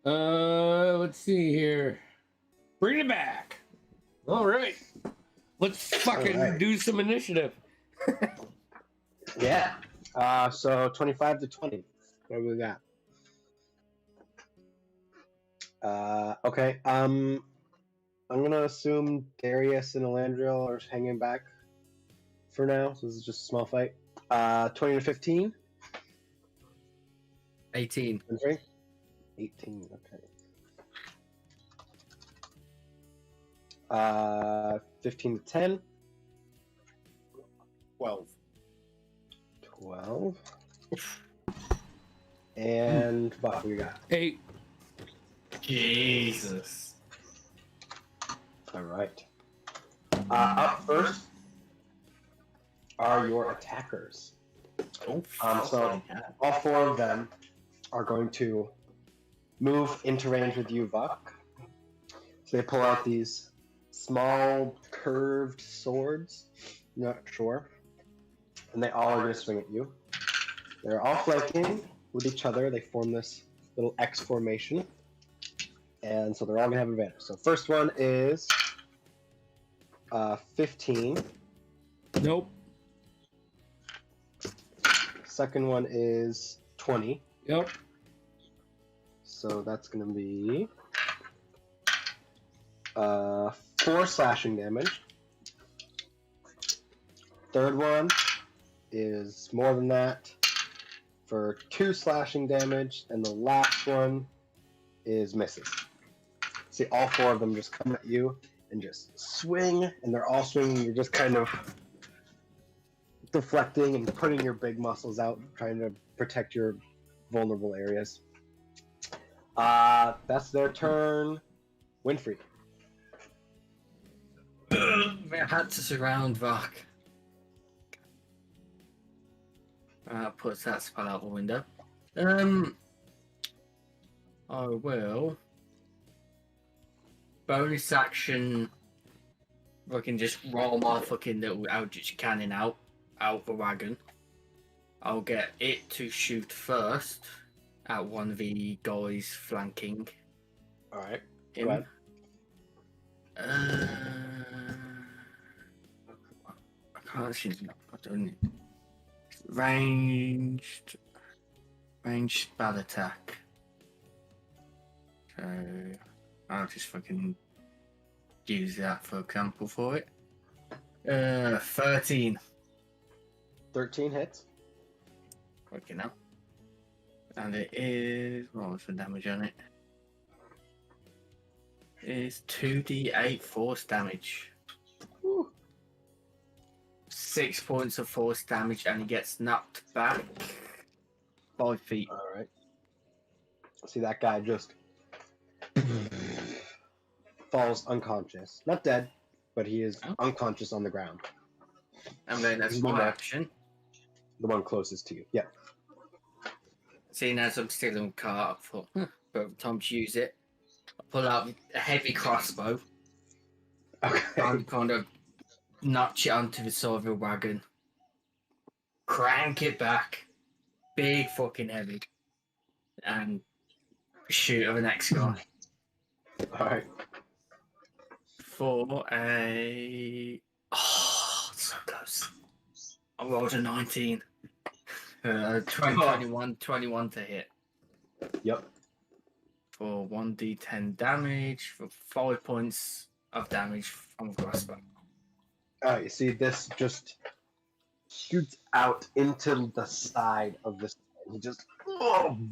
Let's see here. Bring it back. All right. Let's fucking All right. do some initiative. Yeah. So 25 to 20. What do we got? Okay. I'm gonna assume Darius and Elandriel are hanging back for now. So this is just a small fight. 20 to 15. 18. 18. Okay. 15 to 10. 12. 12. And Buck, we got. 8. Jesus. All right. Up first are your attackers. Oh, So all 4 of them are going to move into range with you, Buck. So they pull out these small curved swords. Not sure. And they all are going to swing at you. They're all flanking with each other. They form this little X formation. And so they're all going to have advantage. So first one is 15. Nope. Second one is 20. Yep. So that's going to be 4 slashing damage. Third one is more than that for 2 slashing damage. And the last one is misses. See, all 4 of them just come at you and just swing, and they're all swinging. You're just kind of deflecting and putting your big muscles out, trying to protect your vulnerable areas. That's their turn. Winfrey. I had to surround Vok. Puts that spell out the window. I will. Bonus action. I can just roll my fucking little Eldritch cannon out the wagon. I'll get it to shoot first at one of the guys flanking All right. him. Go ahead. I can't see. I don't. Ranged spell attack. So I'll just fucking use that for example for it. 13. 13 hits. Working out. And it is, what was the damage on it? It's 2d8 force damage. Whew. 6 points of force damage, and he gets knocked back 5 feet. All right. See, that guy just falls unconscious. Not dead, but he is unconscious on the ground. And then that's my action. The one closest to you. Yeah. Seeing as I'm still in the car, I thought, but time to use it. I pull out a heavy crossbow. Okay. I'm kind of notch it onto the side of the wagon. Crank it back. Big fucking heavy. And shoot at the next guy. All right. For a... Oh, so close. I rolled a 19. 21 to hit. Yep. For 1d10 damage, for 5 points of damage from crossbow. All right. You see, this just shoots out into the side of this. He just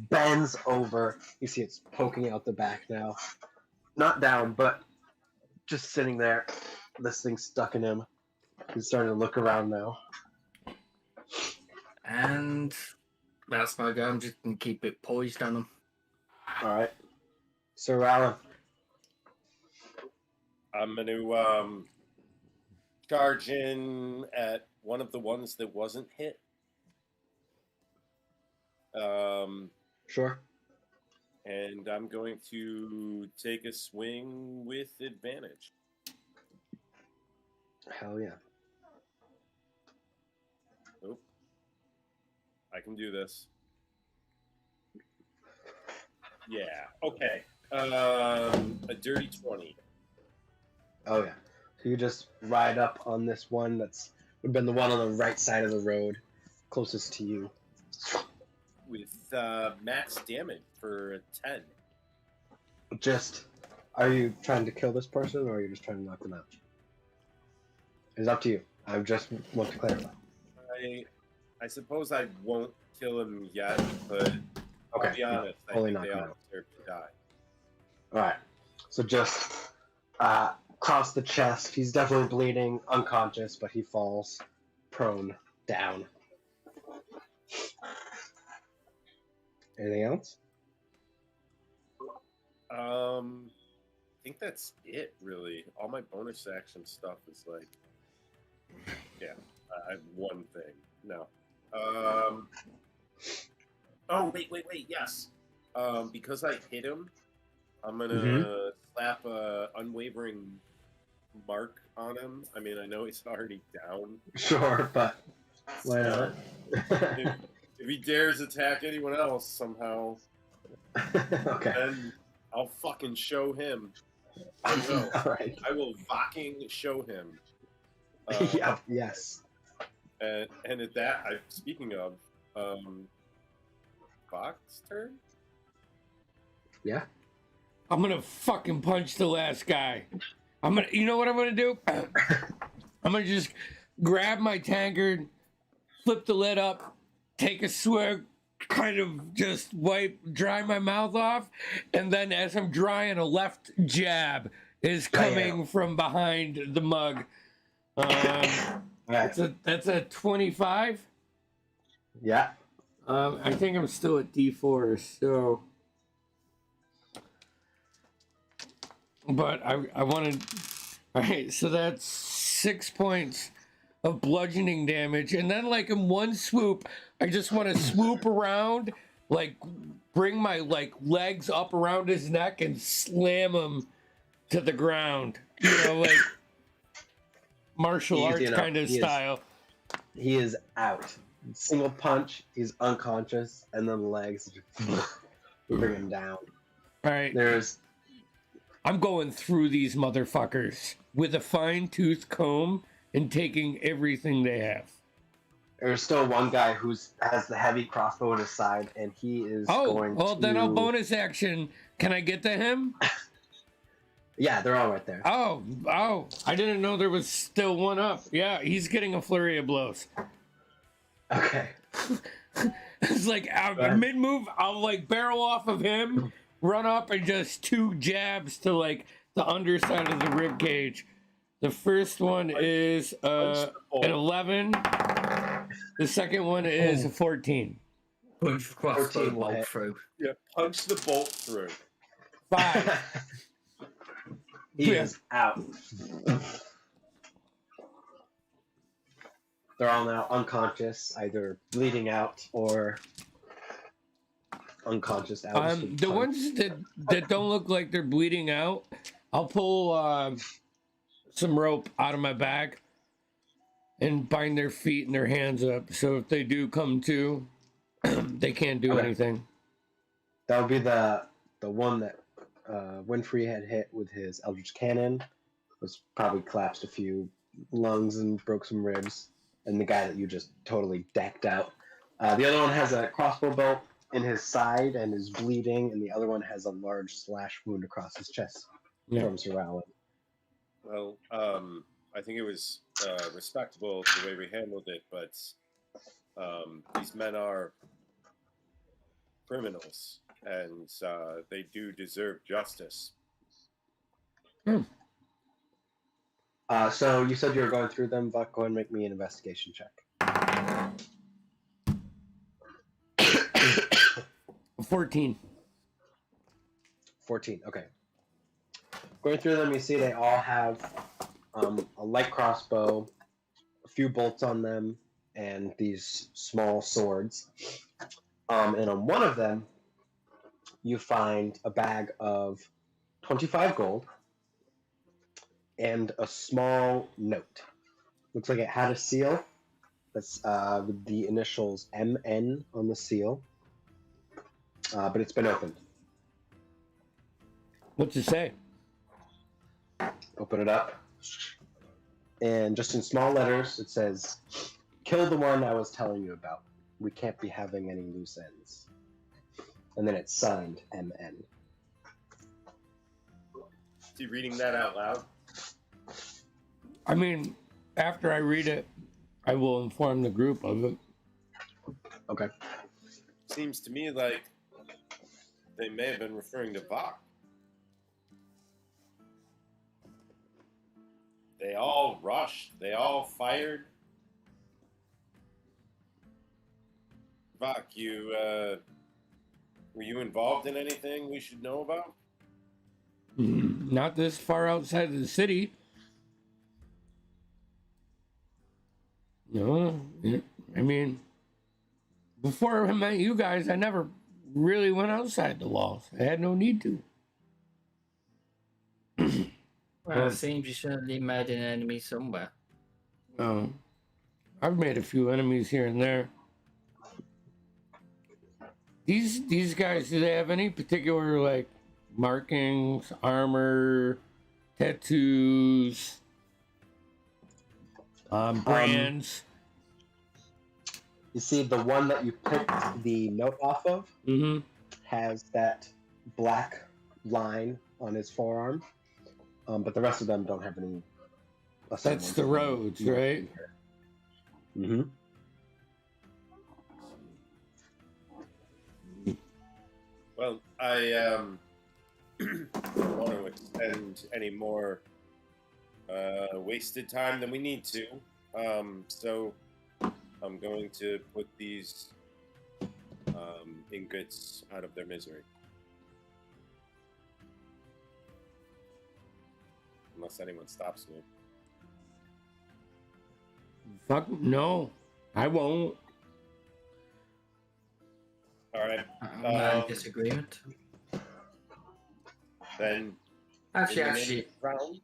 bends over. You see, it's poking out the back now. Not down, but just sitting there. This thing's stuck in him. He's starting to look around now. And that's my go. I'm just going to keep it poised on him. All right. Sir Alan. I'm going to charge in at one of the ones that wasn't hit. Sure. And I'm going to take a swing with advantage. Hell yeah. I can do this. Yeah. Okay. A dirty 20. Oh yeah. So you just ride up on this one that's would have been the one on the right side of the road, closest to you. With max damage for a 10. Just, are you trying to kill this person or are you just trying to knock them out? It's up to you. I just want to clarify. I suppose I won't kill him yet, but Okay. I'll be honest, I Only think they knock him all out. deserve to die. All right. So just across the chest. He's definitely bleeding, unconscious, but he falls prone down. Anything else? I think that's it, really. All my bonus action stuff is like, yeah, I have one thing. No. Oh, wait, yes. Because I hit him, I'm gonna slap a unwavering mark on him. I mean, I know he's already down. Sure, but why not? If he dares attack anyone else somehow, Okay. then I'll fucking show him. I will. All right. I will fucking show him. Yeah. Yes. And at that, speaking of, Fox turn? Yeah. I'm gonna fucking punch the last guy. You know what I'm gonna do? I'm gonna just grab my tankard, flip the lid up, take a swig, kind of just dry my mouth off, and then as I'm drying, a left jab is coming from behind the mug. Right. That's a 25. Yeah. I think I'm still at D4, so. But I wanted. All right, so that's 6 points of bludgeoning damage, and then like in one swoop, I just want to swoop around, like bring my legs up around his neck and slam him to the ground. You know, like martial arts kind of style. He is out. Single punch, he's unconscious, and then legs bring him down. All right. I'm going through these motherfuckers with a fine-tooth comb and taking everything they have. There's still one guy who has the heavy crossbow at his side, and he is going to... then I'll bonus action. Can I get to him? Yeah, they're all right there. Oh, I didn't know there was still one up. Yeah, he's getting a flurry of blows. Okay. It's like mid-move, I'll like barrel off of him, run up, and just 2 jabs to like the underside of the rib cage. The first one is an 11. The second one is a 14. Punch across the bolt through. Yeah, punch the bolt through. 5. He is out. They're all now unconscious, either bleeding out or unconscious out. The ones that don't look like they're bleeding out, I'll pull some rope out of my bag and bind their feet and their hands up, so if they do come to, they can't do anything. That would be the one that Winfrey had hit with his Eldritch Cannon. Was probably collapsed a few lungs and broke some ribs. And the guy that you just totally decked out. The other one has a crossbow bolt in his side and is bleeding, and the other one has a large slash wound across his chest from Sir Rowland. Well, I think it was respectable the way we handled it, but these men are criminals, and they do deserve justice. So you said you were going through them. Buck, go ahead and make me an investigation check. 14. 14, okay. Going through them, you see they all have a light crossbow, a few bolts on them, and these small swords. And on one of them, you find a bag of 25 gold and a small note. Looks like it had a seal that's with the initials MN on the seal, but it's been opened. What's it say? Open it up. And just in small letters, it says, "Kill the one I was telling you about. We can't be having any loose ends." And then it's signed MN. Is he reading that out loud? I mean, after I read it, I will inform the group of it. Okay. Seems to me like they may have been referring to Vok. They all rushed. They all fired. Vok, were you involved in anything we should know about? Not this far outside of the city. No, I mean, before I met you guys, I never really went outside the walls. I had no need to. Well, it seems you certainly made an enemy somewhere. I've made a few enemies here and there. These guys, do they have any particular like markings, armor, tattoos, brands? You see, the one that you picked the note off of has that black line on his forearm, but the rest of them don't have any. That's the roads, right? Mm-hmm. Well, I don't want to extend any more wasted time than we need to. So I'm going to put these ingots out of their misery. Unless anyone stops me. Fuck no, I won't. All right. I'm not in disagreement. Then Actually, round.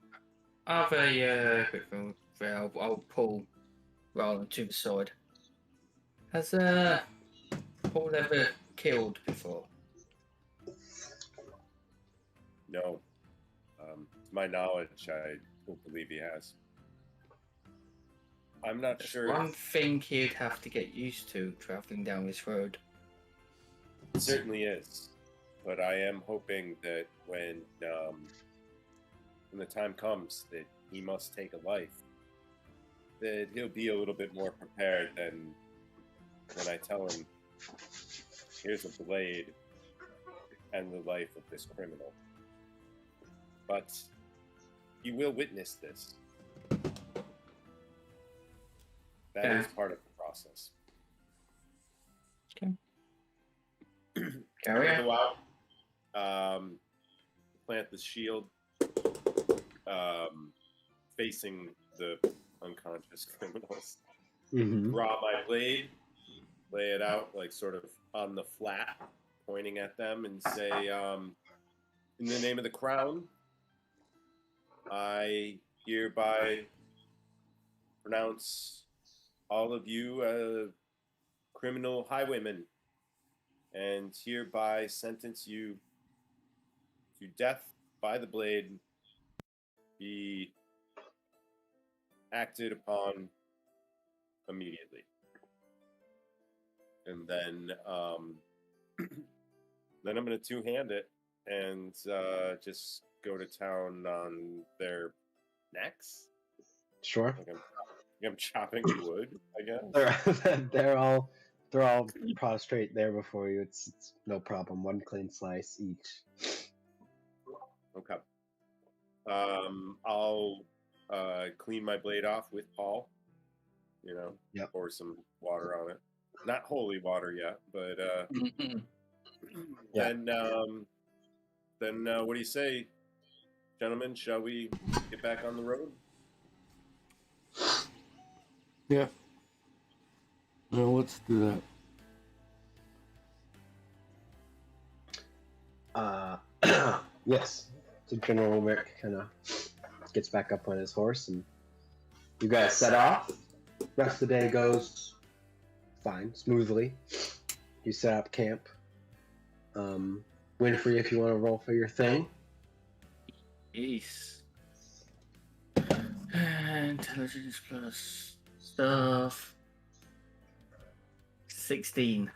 I have a quick thing. I'll pull Roland to the side. Has Paul ever killed before? No. To my knowledge, I don't believe he has. I'm not There's sure. one thing he'd have to get used to traveling down this road. It certainly is. But I am hoping that when the time comes that he must take a life, that he'll be a little bit more prepared than when I tell him, here's a blade and the life of this criminal. But he will witness this. That is part of the process. Okay. Carry on. Go out. Plant the shield. Facing the unconscious criminals. Draw my blade. Lay it out like sort of on the flat, pointing at them, and say, in the name of the crown, I hereby pronounce all of you criminal highwaymen, and hereby sentence you to death by the blade, be acted upon immediately. And then I'm going to two-hand it and just go to town on their necks. Sure. Like I'm chopping wood, I guess. They're all prostrate there before you. It's no problem. One clean slice each. Okay. I'll clean my blade off with Paul. Yep. Pour some water on it. Not holy water yet, but Yeah. then what do you say, gentlemen? Shall we get back on the road? Yeah. No, let's do that. Yes. So General Rick kind of gets back up on his horse, and you guys set off. Rest of the day goes fine, smoothly. You set up camp. Winfrey, if you want to roll for your thing. Jeez. Intelligence plus stuff. 16.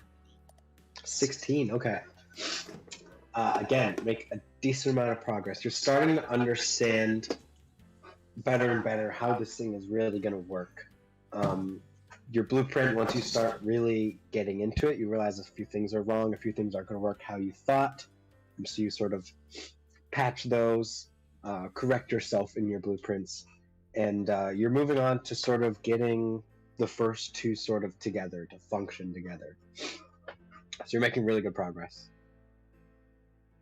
16. Okay. Again, make a decent amount of progress. You're starting to understand better and better how this thing is really going to work. Your blueprint, once you start really getting into it, you realize a few things are wrong, a few things aren't going to work how you thought. So you sort of patch those, correct yourself in your blueprints, and you're moving on to sort of getting the first two sort of together to function together. So you're making really good progress.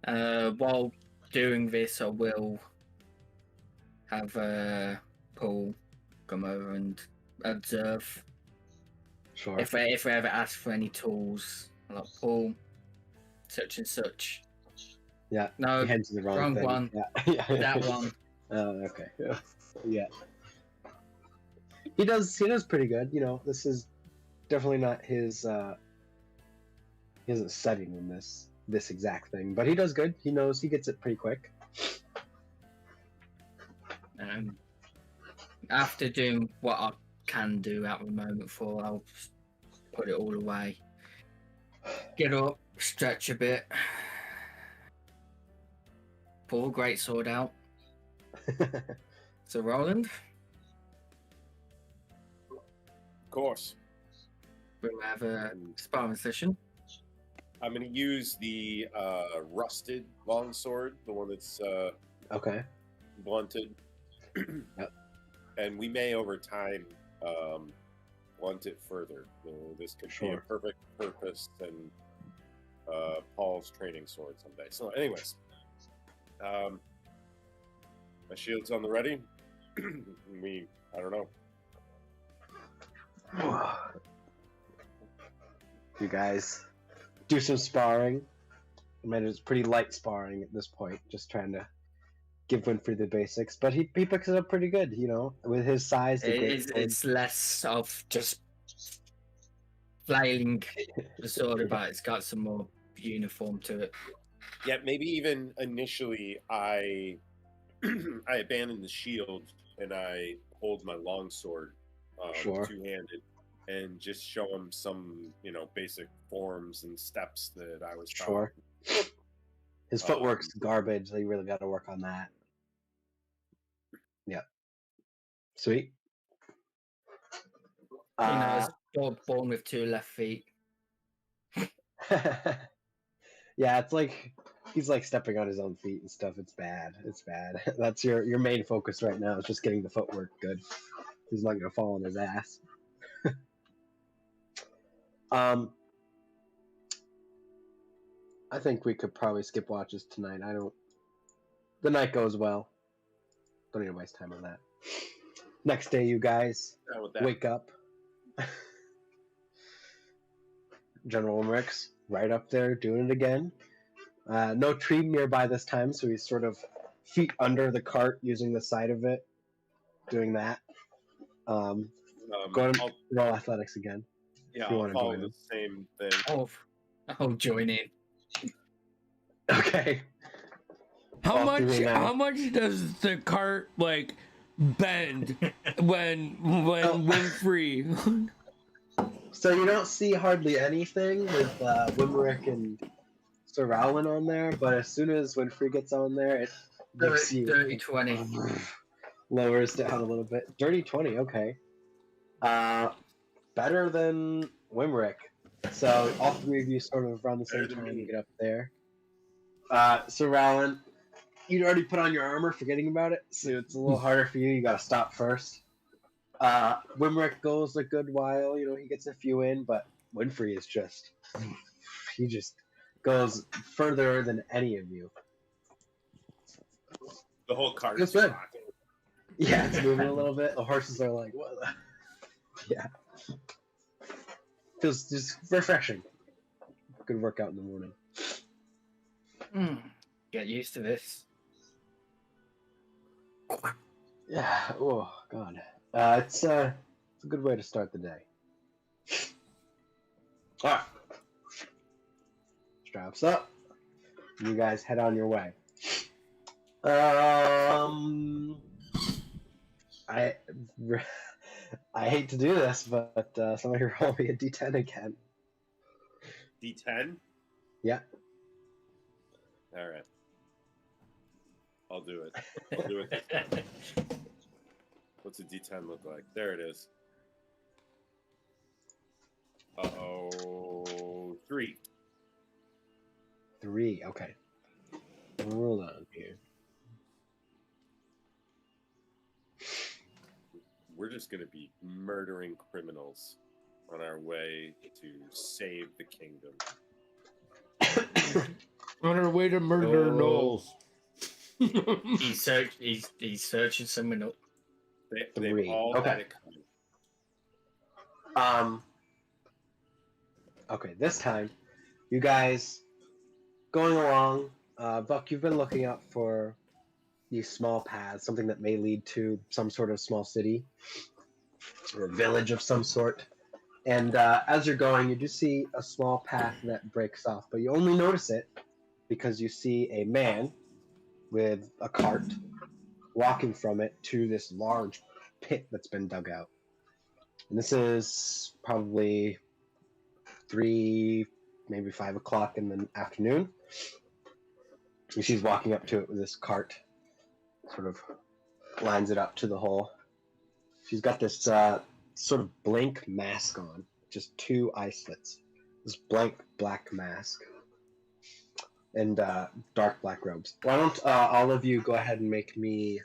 While doing this, I will have Paul come over and observe. Sure. If I ever ask for any tools, I'm like, Paul, such and such. Yeah. No, You head to the wrong thing. one. Yeah. That one. Okay. Yeah. He does pretty good. You know, this is definitely not his. He isn't studying in this exact thing, but he does good. He knows, he gets it pretty quick. After doing what I can do at the moment, I'll just put it all away. Get up, stretch a bit. Pull the greatsword out. So Roland, Of course. we'll have a sparring session. I'm going to use the rusted longsword, the one that's Okay. blunted. Yep. And we may, over time, blunt it further. You know, this could be a Sure. perfect purpose and Paul's training sword someday. So, anyways, my shield's on the ready. I don't know. You guys do some sparring. I mean, it's pretty light sparring at this point, just trying to give Winfrey the basics. But he picks it up pretty good, you know, with his size. It's less of just flailing the sword, but it's got some more uniform to it. Yeah, maybe even initially I abandon the shield and I hold my longsword Sure. two-handed and just show him some, basic forms and steps that I was taught. Sure. His footwork's garbage, so you really got to work on that. Yep. Sweet. It's born with 2 left feet. Yeah, it's like he's like stepping on his own feet and stuff. It's bad. It's bad. That's your main focus right now, is just getting the footwork good. He's not gonna fall on his ass. I think we could probably skip watches tonight. The night goes well. Don't need to waste time on that. Next day, you guys wake up. General Ulrich's right up there doing it again. No tree nearby this time, so he's sort of feet under the cart, using the side of it, doing that. Go and roll athletics again. Yeah, if you I'll wanna follow join the him. same thing. I'll join in. Okay. How All three now. How much does the cart like bend when Winfrey? So you don't see hardly anything with Wimrick and Sir Rowland on there, but as soon as Winfrey gets on there, it gives you Dirty 20. lowers down a little bit. Dirty 20, okay. Better than Wimrick. So all three of you sort of around the same Better than time me. get up there. Sir Rowland, you'd already put on your armor, forgetting about it, so it's a little harder for you. You gotta stop first. Wimrick goes a good while, he gets a few in, but Winfrey is he just goes further than any of you. The whole cart It's is good. rocking. Yeah, it's moving a little bit. The horses are like, what? Yeah. Feels just refreshing. Good workout in the morning. Get used to this. Yeah. Oh God. It's a good way to start the day. All right. Straps up. You guys head on your way. I I hate to do this, but somebody roll me a d10 again. D10? Yeah. All right. I'll do it. I'll do it this time. What's a D10 look like? There it is. Uh-oh. 3. 3. Okay. Hold on here. We're just going to be murdering criminals on our way to save the kingdom. On our way to murder Knowles. He's searching someone up. They've 3. all Okay. had it coming. Okay, this time, you guys going along. Buck, you've been looking out for these small paths, something that may lead to some sort of small city or village of some sort. And as you're going, you do see a small path that breaks off, but you only notice it because you see a man with a cart walking from it to this large pit that's been dug out. And this is probably 3, maybe 5 o'clock in the afternoon. And she's walking up to it with this cart, sort of lines it up to the hole. She's got this sort of blank mask on, just 2 eye slits. This blank black mask and dark black robes. Why don't all of you go ahead and make me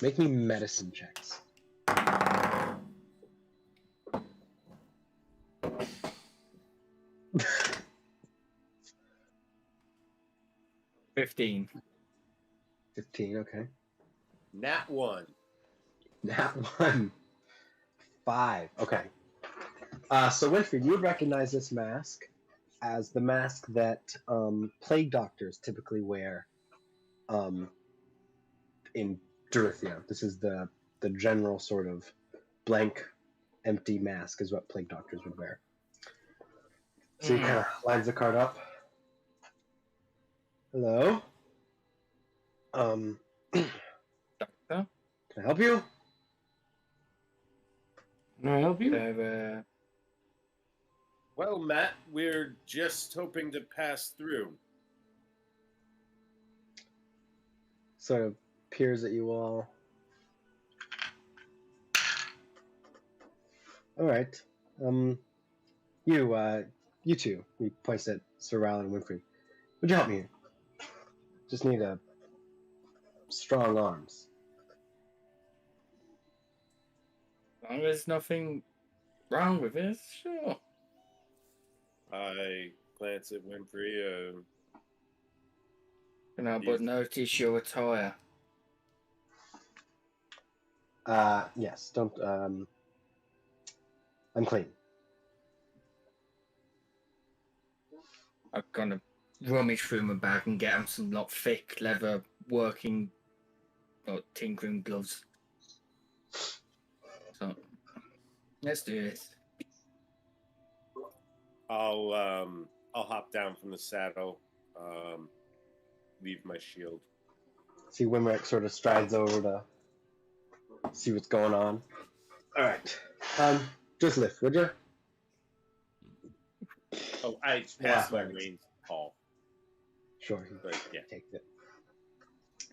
medicine checks. $15. 15, okay. Nat 1. Nat 1. 5, okay. So Winfrey, you would recognize this mask as the mask that plague doctors typically wear in Dorithian. This is the general sort of blank, empty mask is what plague doctors would wear. So he kind of lines the card up. Hello? Doctor? Can I help you? Can I help you? Well, Matt, we're just hoping to pass through. Sort of peers at you all. All right. You two. He points at Sir Rowland and Winfrey. Would you help me here? Just need strong arms. As long as there's nothing wrong with it, sure. I glance at Winfrey. And I but notice your attire. Yes. Don't. I'm clean. I'm gonna rummage through my bag and get him some like thick leather working, tinkering gloves. So let's do this. I'll hop down from the saddle. Leave my shield. See, Wimrick sort of strides over to see what's going on. All right. Just lift, would you? Oh, I passed my reins, Paul. Sure. But yeah. Take it.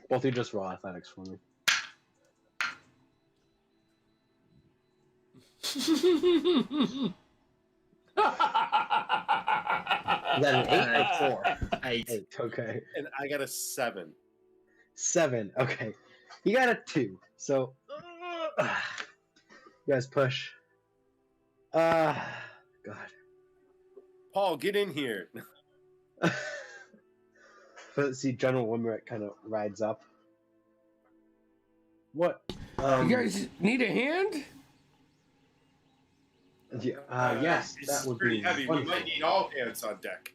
Both of you just roll athletics for me. Is that an 8 or 4? 8. 8, okay. And I got a 7. 7, okay. You got a 2, so you guys push. God. Paul, get in here. But see, General Wimrick kind of rides up. What? You guys need a hand? Yeah, yes, This that is would pretty be heavy. wonderful. We might need all hands on deck.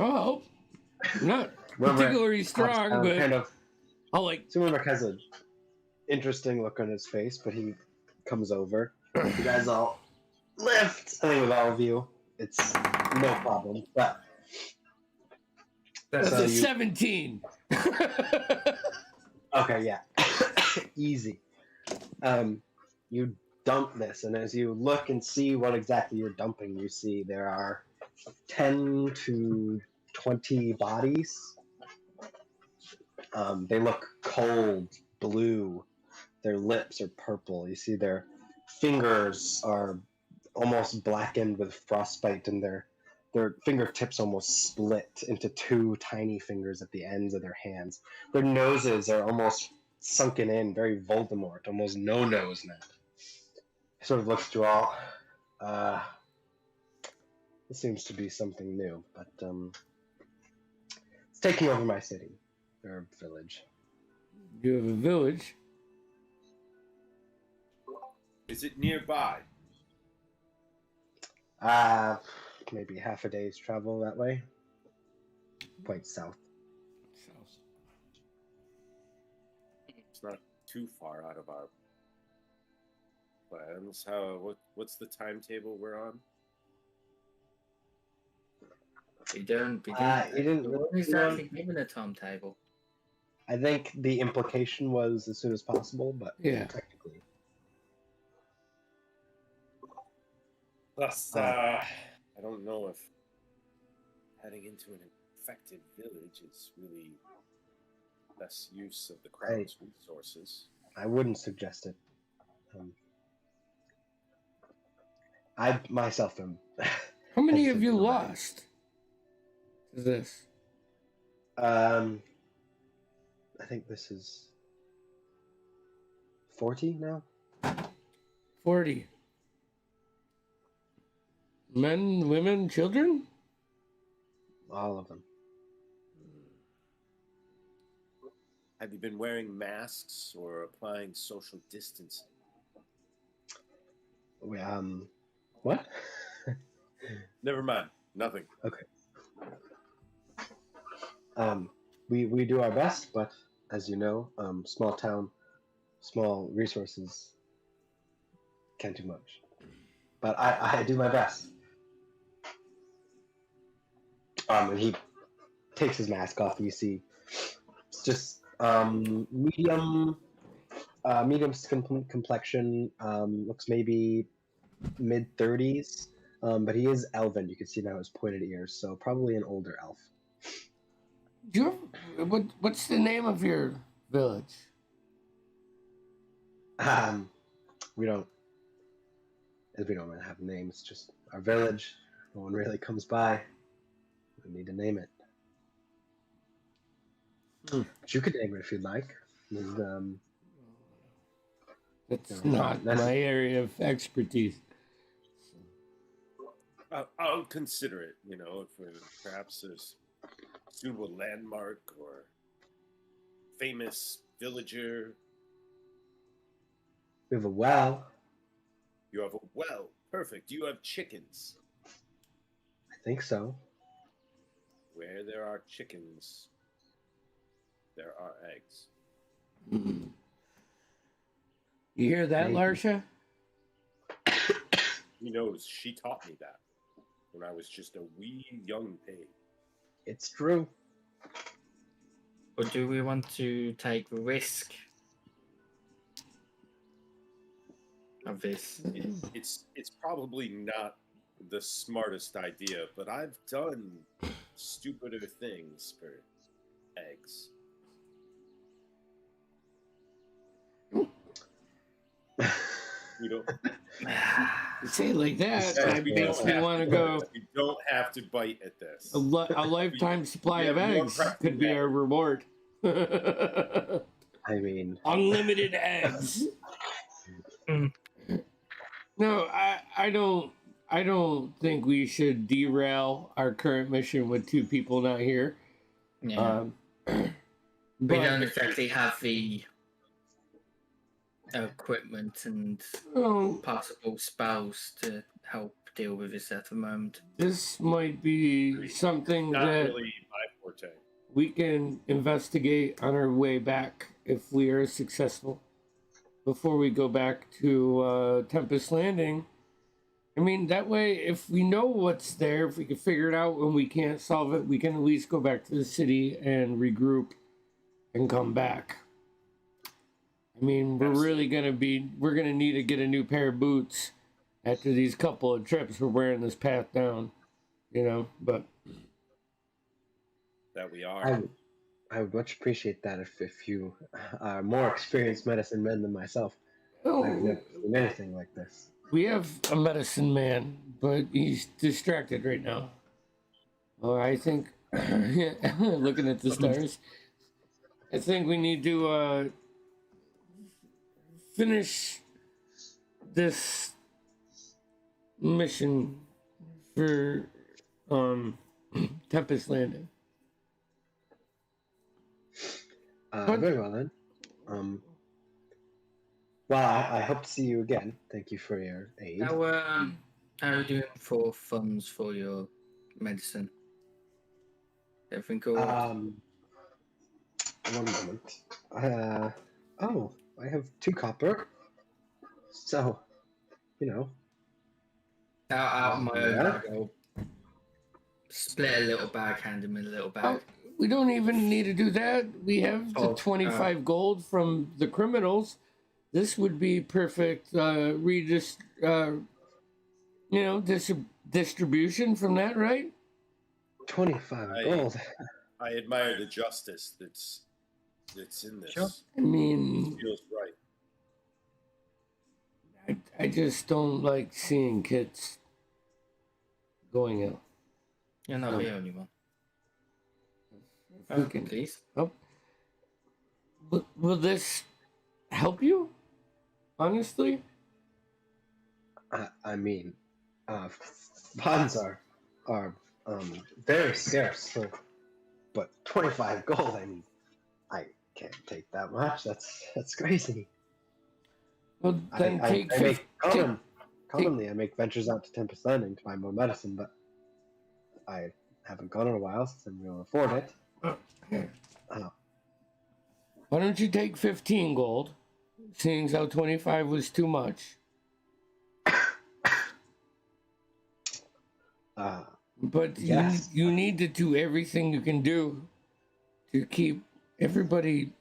Oh, not Wimrick particularly hops strong, down, but kind of. I'll like. So Wimrick has an interesting look on his face, but he comes over. You guys all lift. I think with all of you, it's no problem. But That's So a you- 17. Okay, yeah. Easy. You dump this, and as you look and see what exactly you're dumping, you see there are 10 to 20 bodies. They look cold, blue. Their lips are purple. You see their fingers are almost blackened with frostbite, and their fingertips almost split into two tiny fingers at the ends of their hands. Their noses are almost sunken in, very Voldemort, almost no nose now. He sort of looks to all. This seems to be something new, but it's taking over my city or village. You have a village. Is it nearby? Maybe half a day's travel that way. Quite south. It's not too far out of our plans. What's the timetable we're on? We don't. You didn't We're not exactly given a timetable. I think the implication was as soon as possible, but Yeah. technically. Plus, I don't know if heading into an infected village is really best use of the crown's resources. I wouldn't suggest it. I myself am. How many have hesitant you to ride. lost to this? I think this is 40 now. 40. Men, women, children? All of them. Have you been wearing masks or applying social distancing? What? Never mind. Nothing. We do our best, but as you know, small town, small resources can't do much. But I do my best. And he takes his mask off, and you see it's just medium skin complexion. Looks maybe mid-30s, but he is elven. You can see now his pointed ears, so probably an older elf. What's the name of your village? We don't really have names. Just our village. No one really comes by. We need to name it. But you could name it if you'd like. That's No, not that's- my area of expertise. I'll consider it. If perhaps there's a suitable landmark or famous villager. We have a well. You have a well. Perfect. You have chickens. I think so. Where there are chickens, there are eggs. You hear that, Maybe. Larsha? He knows. She taught me that when I was just a wee young pig. It's true. Or do we want to take the risk of this? It's probably not the smartest idea, but I've done stupider things for eggs. We don't. Say it like that, Yes, that we makes don't me have want to to go. We don't have to bite at this. A lifetime supply we of have more eggs prep could than be that. our reward. I mean, Unlimited eggs. No, I don't think we should derail our current mission with two people not here. Yeah. But We don't exactly have the equipment and oh, possible spells to help deal with this at the moment. this might be something Not that really my forte. we can investigate on our way back if we are successful. Before we go back to Tempest Landing, I mean, that way, if we know what's there, if we can figure it out and we can't solve it, we can at least go back to the city and regroup and come back. I mean, we're gonna need to get a new pair of boots after these couple of trips we're wearing this path down, but That we I are. would, I would much appreciate that if you are more experienced medicine men than myself. I've never seen anything like this. we have a medicine man, but he's distracted right now. Oh, I think, looking at the stars, I think we need to finish this mission for Tempest Landing. Very well then. Well, I hope to see you again. Thank you for your aid. How are you doing for funds for your medicine? Everything cool? One moment. I have 2 copper. So, Out of my own yeah. bag, I'll split a little bag, hand him a little bag. We don't even need to do that. We have the Oh, 25 gold from the criminals. This would be perfect distribution from that, right? 25 gold. I admire the justice that's in this. Sure. I mean, It feels right. I just don't like seeing kids going out. You're not the only one. If we can- Please. Will this help you? Honestly? I mean, funds are very scarce. But 25 gold. I mean, I can't take that much. That's crazy. Well, then I take make 15. commonly I make ventures out to Tempest Landing to buy more medicine, but I haven't gone in a while since I'm able to afford it. Here. Oh. Why don't you take 15 gold, seeing how 25 was too much? But Yes. you need to do everything you can do to keep everybody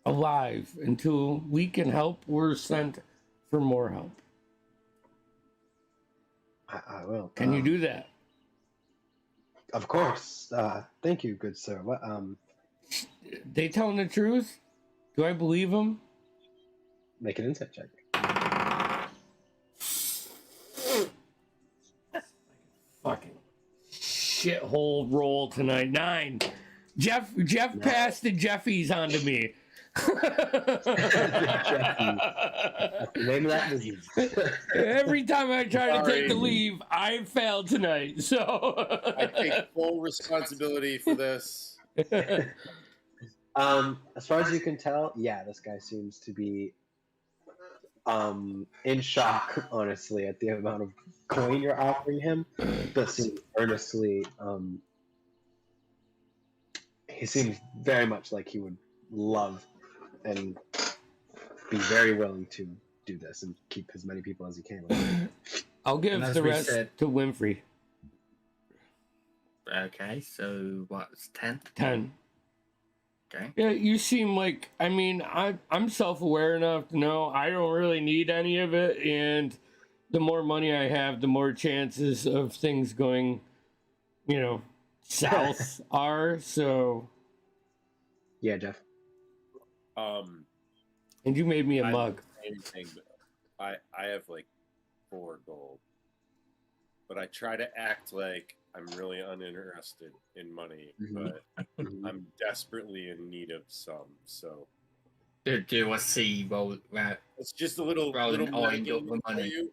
alive until we can help or sent for more help. I will. Can you do that? Of course. Thank you, good sir. What? They telling the truth? Do I believe them? Make an insight check. Fucking shithole roll tonight. 9. Jeff passed the Jeffies onto me. That's the name of that disease. Every time I try to take the Sorry. leave, I fail tonight. So I take full responsibility for this. As far as you can tell, yeah, this guy seems to be in shock, honestly, at the amount of coin you're offering him. But seems earnestly, he seems very much like he would love and be very willing to do this and keep as many people as he can. I'll give And as the we rest said- to Winfrey. Okay, so what's 10? 10. Okay. Yeah, you seem like, I mean, I'm self-aware enough to know I don't really need any of it, and the more money I have, the more chances of things going, south are. So, Yeah, Jeff. and you made me a I'm mug. the same thing, but I have like 4 gold, but I try to act like I'm really uninterested in money, but I'm desperately in need of some. So Do I see roll? it's just a little Rolling little on your nagging for money. you.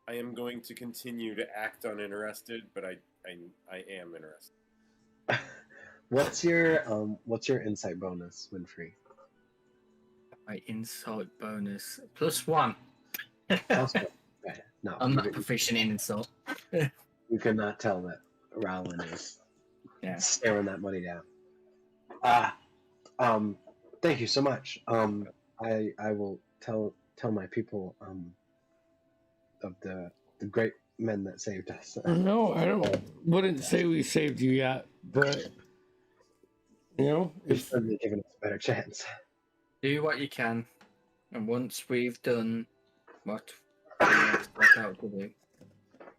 I am going to continue to act uninterested, but I am interested. What's your insight bonus, Winfrey? My insight bonus +1. Also, okay, no, I'm not proficient in insult. you cannot tell that Rowland is staring that money down. Thank you so much. I will tell my people of the the great men that saved us. No, I wouldn't say we saved you yet, but You've if certainly given us a better chance. Do what you can, and once we've done what we have set out to do,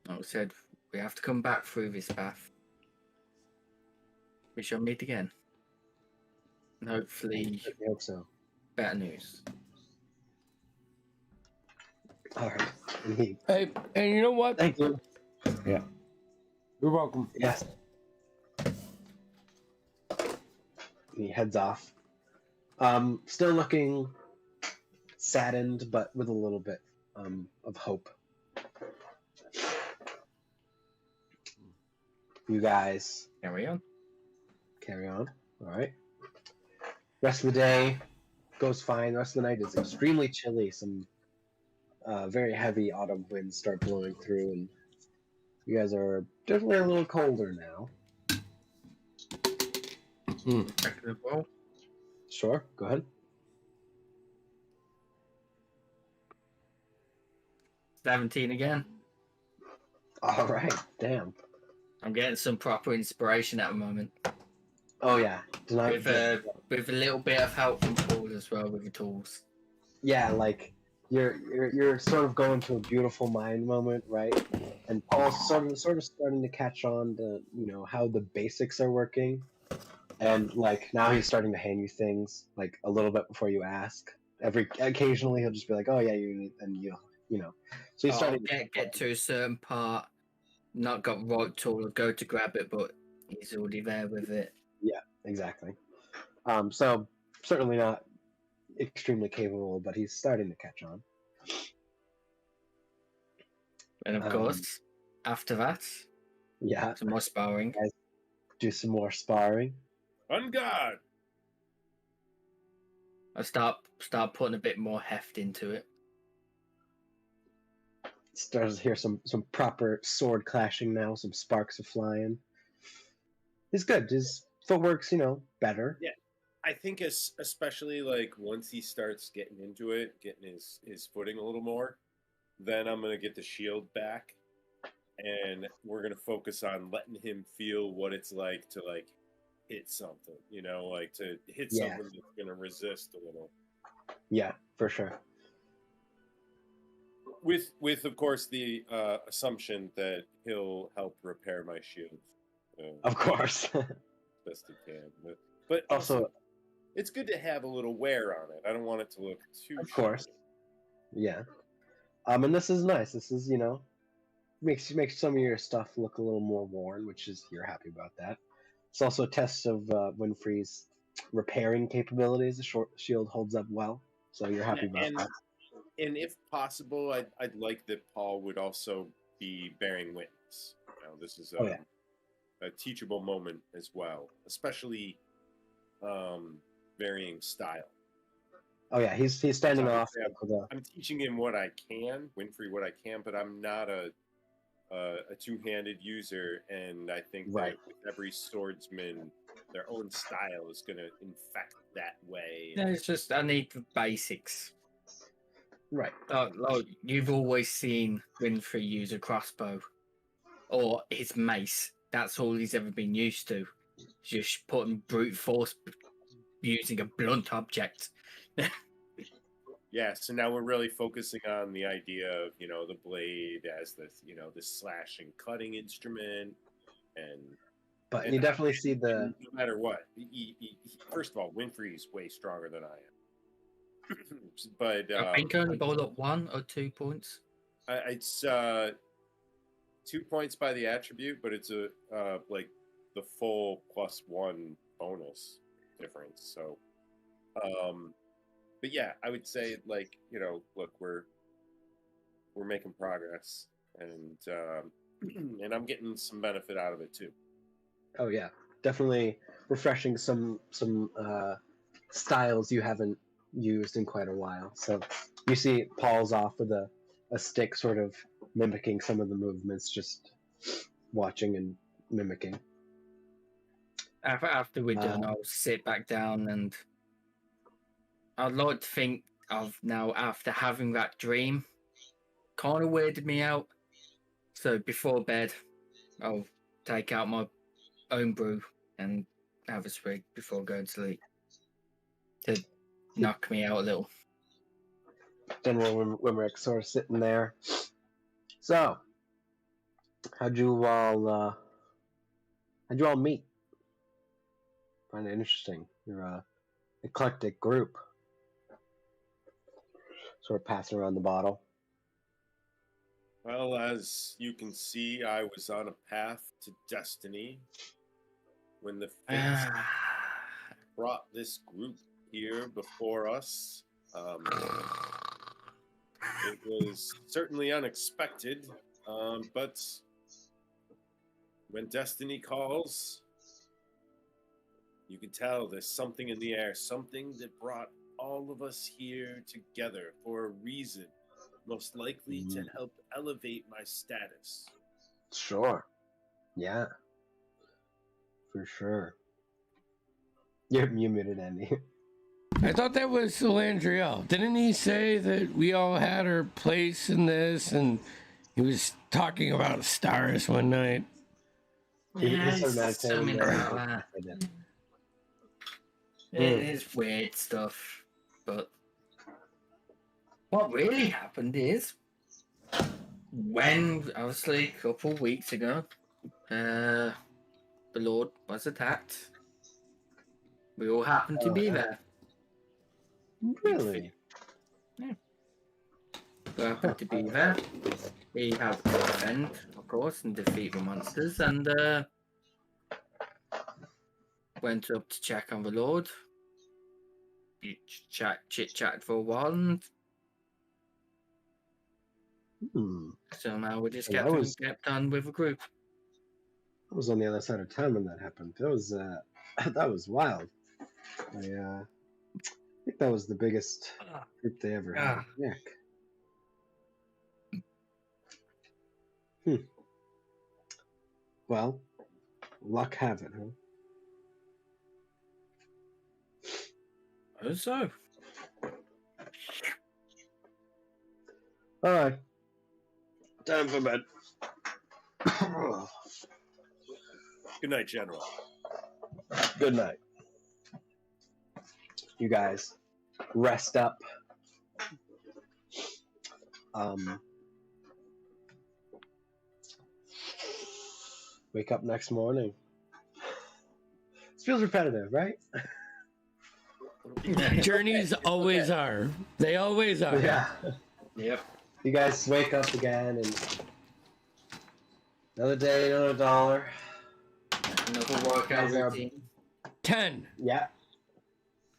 like I said, we have to come back through this path. We shall meet again. And hopefully, I hope so. better news. All right. And he, hey, and you know what? thank you. Yeah, you're welcome. Yes. He heads off. Still looking saddened, but with a little bit of hope. You guys Carry on. carry on. All right. Rest of the day goes fine. The rest of the night is extremely chilly. Some very heavy autumn winds start blowing through, and you guys are definitely a little colder now. Well, Sure, go ahead. 17 again. All right, damn. I'm getting some proper inspiration at the moment. Oh yeah, With a little bit of help from Paul as well with the tools. yeah, like you're sort of going to a beautiful mind moment, right? And Paul's sort of starting to catch on to how the basics are working, and like now he's starting to hand you things like a little bit before you ask. Occasionally he'll just be like, oh yeah, you need, and so he's starting to get to a certain part, not got right tool or go to grab it, but he's already there with it. Yeah, exactly. So certainly not extremely capable, but he's starting to catch on. And of course, after that, Yeah, some more sparring. do some more sparring. On guard. I start putting a bit more heft into it. Starts to hear some proper sword clashing now. Some sparks are flying. He's good. His footwork's better. Yeah, I think especially like once he starts getting into it, getting his footing a little more, then I'm gonna get the shield back, and we're gonna focus on letting him feel what it's like to like hit something. Like to hit something that's gonna resist a little. Yeah, for sure. With of course the assumption that he'll help repair my shield. Of course. Best he can, but also it's good to have a little wear on it. I don't want it to look too. Of course. Yeah. And this is nice. This is makes some of your stuff look a little more worn, which is you're happy about that. It's also a test of Winfrey's repairing capabilities. The short shield holds up well, so you're happy about that. And if possible, I'd like that Paul would also be bearing witness. This is a teachable moment as well, especially varying style. Oh yeah, he's standing off. I'm teaching him what I can, Winfrey what I can, but I'm not a two-handed user, and I think that with every swordsman, their own style is going to infect that way. Yeah, it's just I need the basics. Right. Like you've always seen Winfrey use a crossbow or his mace. That's all he's ever been used to. Just putting brute force using a blunt object. Yeah, so now we're really focusing on the idea of, the blade as this, the slashing, cutting instrument, But you definitely see the. No matter what, first of all, Winfrey's way stronger than I am. But I think only bowled up 1 or 2 points. It's 2 points by the attribute, but it's like the full +1 bonus difference. So, but yeah, I would say like look, we're making progress, and and I'm getting some benefit out of it too. Oh yeah, definitely refreshing some styles you haven't used in quite a while. So you see Paul's off with a stick, sort of mimicking some of the movements, just watching and mimicking. After we're done, I'll sit back down, and I'd like to think of now after having that dream, kind of weirded me out. So before bed, I'll take out my own brew and have a swig before going to sleep to knock me out a little. General Wimerick sort of sitting there. So, how'd you all meet? Find it interesting. You're a eclectic group. Sort of passing around the bottle. Well, as you can see, I was on a path to destiny when the fates brought this group here before us. It was certainly unexpected, but when destiny calls, you can tell there's something in the air, something that brought all of us here together for a reason, most likely to help elevate my status. Sure. Yeah. For sure. You're muted, Andy. I thought that was Landriel. Didn't he say that we all had our place in this? And he was talking about stars one night. Yeah, He started it's something meditating about there. that. It is weird stuff, but what really happened is when, obviously, a couple of weeks ago, the Lord was attacked. We all happened to be there. Really? Yeah. We happened to be there. We have to defend, of course, and defeat the monsters, and went up to check on the Lord. You chit-chat for a while, and somehow we just kept on with the group. I was on the other side of town when that happened. That was that was wild. I think that was the biggest group they ever had. Yeah. Well, luck have it, huh? So. All right. Time for bed. Good night, General. Good night. You guys rest up. Wake up next morning. This feels repetitive, right? Journeys always are. They always are. Yeah. Yep. You guys wake up again and another day, another dollar. Another workout routine. 10. Yeah.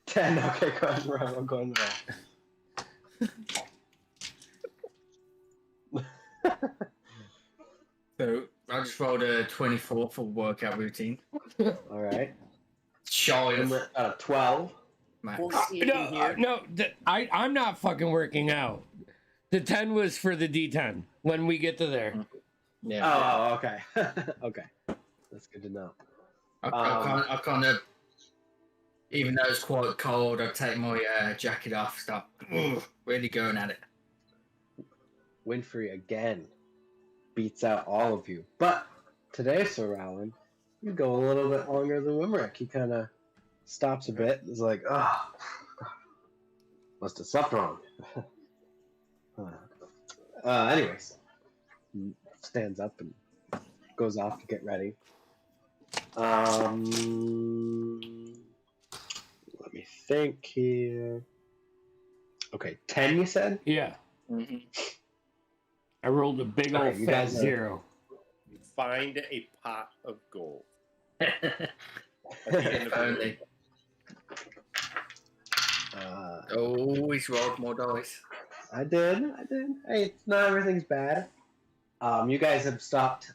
10. Okay, go ahead. I'm going there. So I just rolled a 24 for workout routine. All right. Shy of Out of 12. I'm not fucking working out. The 10 was for the D10 when we get to there. Yeah. Oh, okay. Okay. That's good to know. I kind of, even though it's quite cold, I take my jacket off, start really going at it. Winfrey again beats out all of you. But today, Sir Alan, you go a little bit longer than Wimerick. He kind of stops a bit. He's like, oh, must have slept wrong. Anyways, stands up and goes off to get ready. Let me think here. Okay, 10 you said? Yeah. Mm-hmm. I rolled a big old fat 0. Find a pot of gold. Only. He's rolled more dice. I did. Hey, it's not everything's bad. You guys have stopped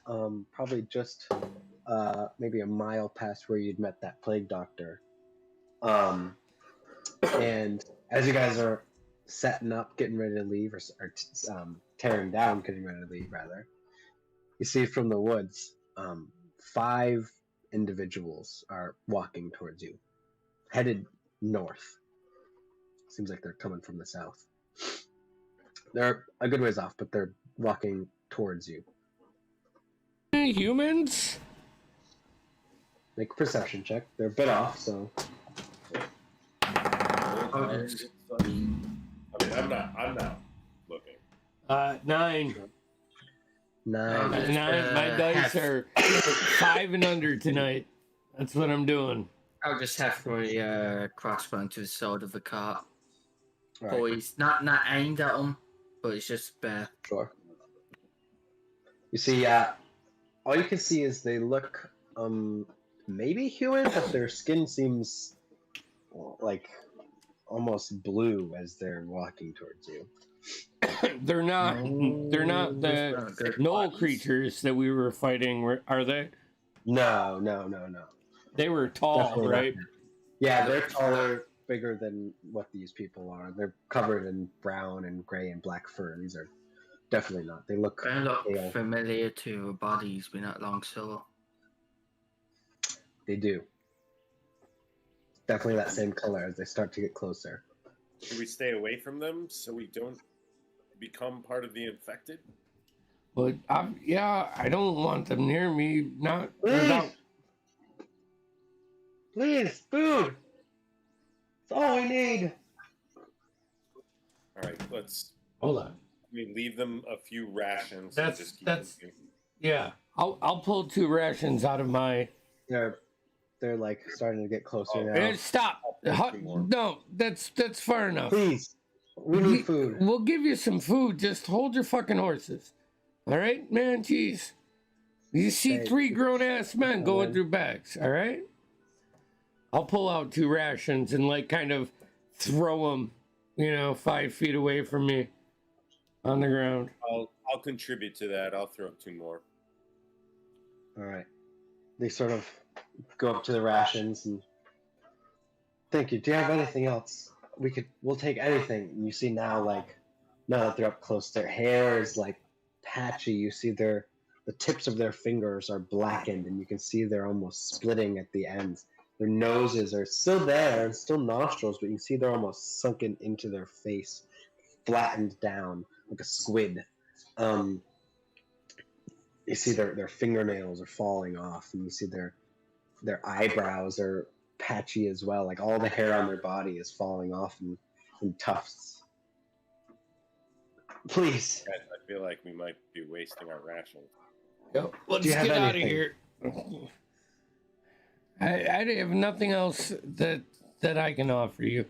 probably just maybe a mile past where you'd met that plague doctor. And as you guys are setting up, getting ready to leave, or tearing down, getting ready to leave, rather, you see from the woods 5 individuals are walking towards you, headed north. Seems like they're coming from the south. They're a good ways off, but they're walking towards you. any humans? Make a perception check. They're a bit off, so. I mean, I'm not looking. 9. 9. My dice are 5 and under tonight. That's what I'm doing. I'll just have my crossbow to the side of the cart. Right. Boys, not aimed at them, but it's just bare. Sure. You see, all you can see is they look, maybe human, but their skin seems like almost blue as they're walking towards you. They're not the knoll creatures that we were fighting, are they? No. They were tall, Definitely right? not. Yeah, they're taller, bigger than what these people are. They're covered in brown and gray and black fur. These are definitely not. They look They look pale. familiar to our bodies we not long saw. They do. Definitely that same color as they start to get closer. Should we stay away from them so we don't become part of the infected? But I don't want them near me. Not Please, without. please, food. It's all we need. All right, let's. Hold on. We leave them a few rations. That's- and just keep that's- moving. Yeah, I'll pull 2 rations out of my. They're like starting to get closer now. Stop. No, that's far enough. Please, we need food. We'll give you some food. Just hold your fucking horses. All right, man. Jeez. You see Hey. 3 grown-ass men going through bags. All right. I'll pull out 2 rations and like kind of throw them, 5 feet away from me on the ground. I'll contribute to that. I'll throw 2 more. All right. They sort of go up to the rations and thank you. Do you have anything else? We'll take anything. And you see now that they're up close, their hair is like patchy. You see the tips of their fingers are blackened, and you can see they're almost splitting at the ends. Their noses are still there and still nostrils, but you can see they're almost sunken into their face, flattened down like a squid. You see their fingernails are falling off, and you see their eyebrows are patchy as well. Like all the hair on their body is falling off in tufts. Please. Guys, I feel like we might be wasting our rations. Yep. Let's Do you have get out of anything? here. I have nothing else that I can offer you.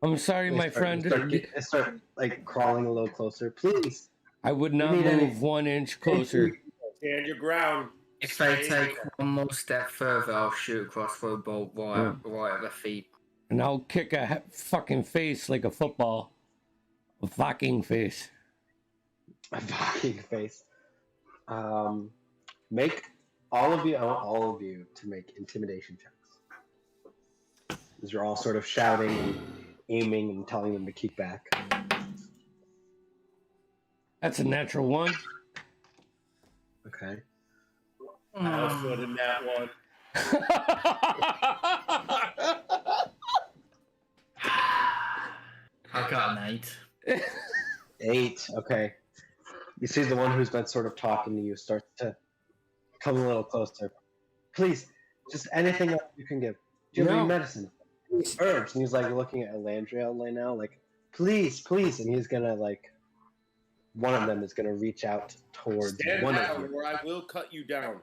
I'm sorry, my friend. They start like crawling a little closer. Please. I would not need any- move 1 inch closer. Stand your ground. If they take one more step further, I'll shoot a crossbow bolt right at their feet. And I'll kick a fucking face like a football. A fucking face. A fucking face. Make I want all of you to make intimidation checks. As you're all sort of shouting and aiming and telling them to keep back. That's a natural 1. Okay. I also did that one. I got an 8. 8. Okay. You see the one who's been sort of talking to you starts to come a little closer. Please, just anything else you can give. Do you have any medicine? Any herbs? And he's like looking at Elandriel right now, like, please. And he's gonna one of them is gonna reach out towards Stand one of down, you. or I will cut you down.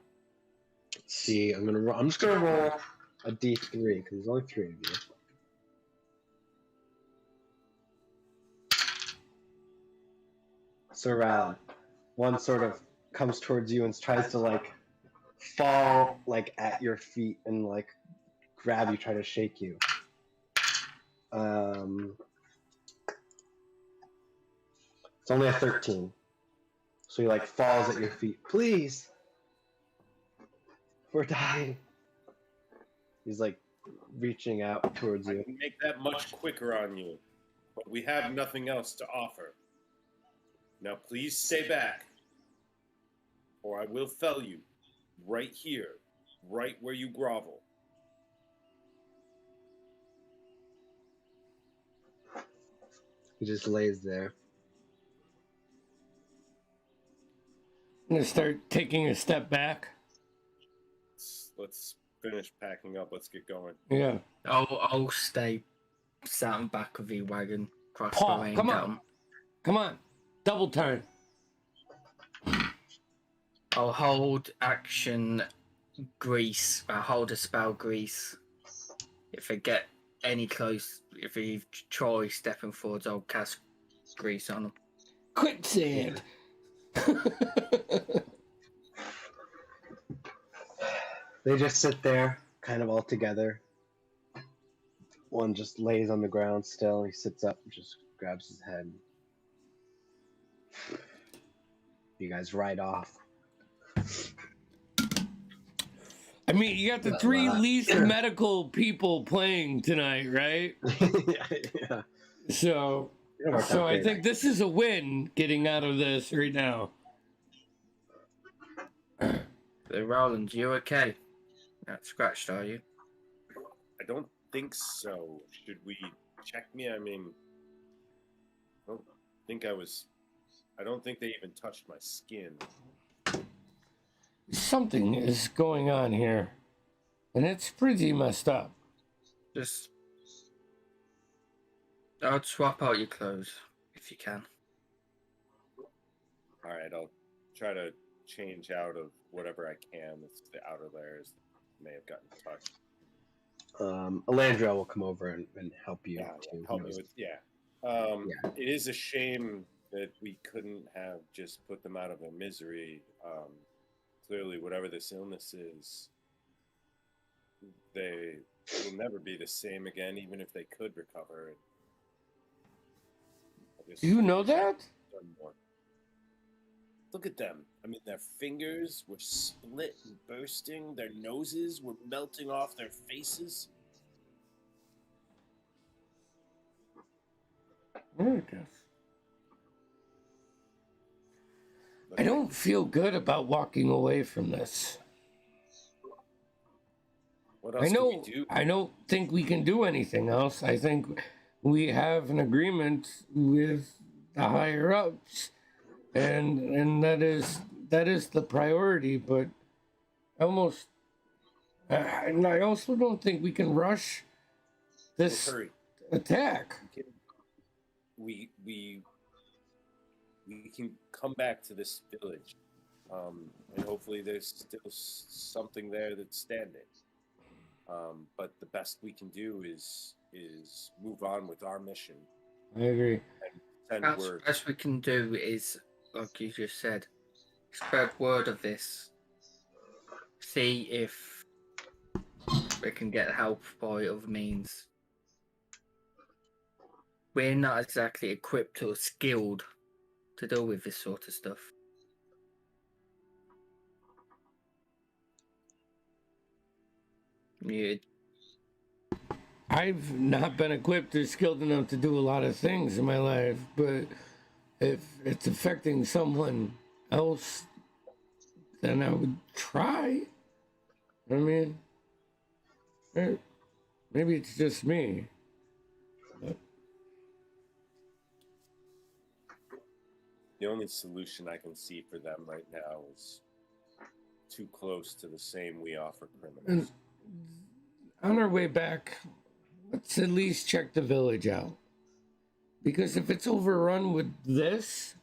Let's see, I'm just gonna roll a d3 because there's only 3 of you. Sir Alan, one sort of comes towards you and tries to fall at your feet and grab you, try to shake you. It's only a 13. So he falls at your feet. Please. We're dying. He's reaching out towards I you. can make that much quicker on you, but we have nothing else to offer. Now please stay back, or I will fell you right here, right where you grovel. He just lays there. I'm gonna start taking a step back. let's finish packing up. Let's get going. Yeah. I'll stay sat on back of the wagon, Paul, crossbow aimed come at on. 'em. Come on. Double turn. I'll hold action grease. I'll hold a spell grease. If they get any close, if they try stepping forwards, I'll cast grease on them. Quicksand. They just sit there, kind of all together. One just lays on the ground still. He sits up and just grabs his head. You guys ride off. I mean, you got the three least medical people playing tonight, right? Yeah. So It worked So out I great, think this is a win getting out of this right now. So Roland, you okay? Not scratched, are you? I don't think so. Should we check me? I mean, I don't think I was. I don't think they even touched my skin. Something is going on here, and it's pretty messed up. Just, I'd swap out your clothes if you can. All right, I'll try to change out of whatever I can. It's the outer layers that may have gotten touched. Elandra will come over and help you too. Help me with It is a shame that we couldn't have just put them out of their misery. Clearly, whatever this illness is, they will never be the same again, even if they could recover. Do you know that? Done more. Look at them. I mean, their fingers were split and bursting. Their noses were melting off their faces. I guess. I don't feel good about walking away from this. What else can we do? I don't think we can do anything else. I think we have an agreement with the higher ups, and that is the priority. But I also don't think we can rush this attack. We can come back to this village, and hopefully there's still something there that's standing. But the best we can do is move on with our mission. I agree. And send word. Best we can do is, like you just said, spread word of this. See if we can get help by other means. We're not exactly equipped or skilled to deal with this sort of stuff. I've not been equipped or skilled enough to do a lot of things in my life, but if it's affecting someone else, then I would try. I mean, maybe it's just me. But the only solution I can see for them right now is too close to the same we offer criminals. On our way back, let's at least check the village out. Because if it's overrun with this,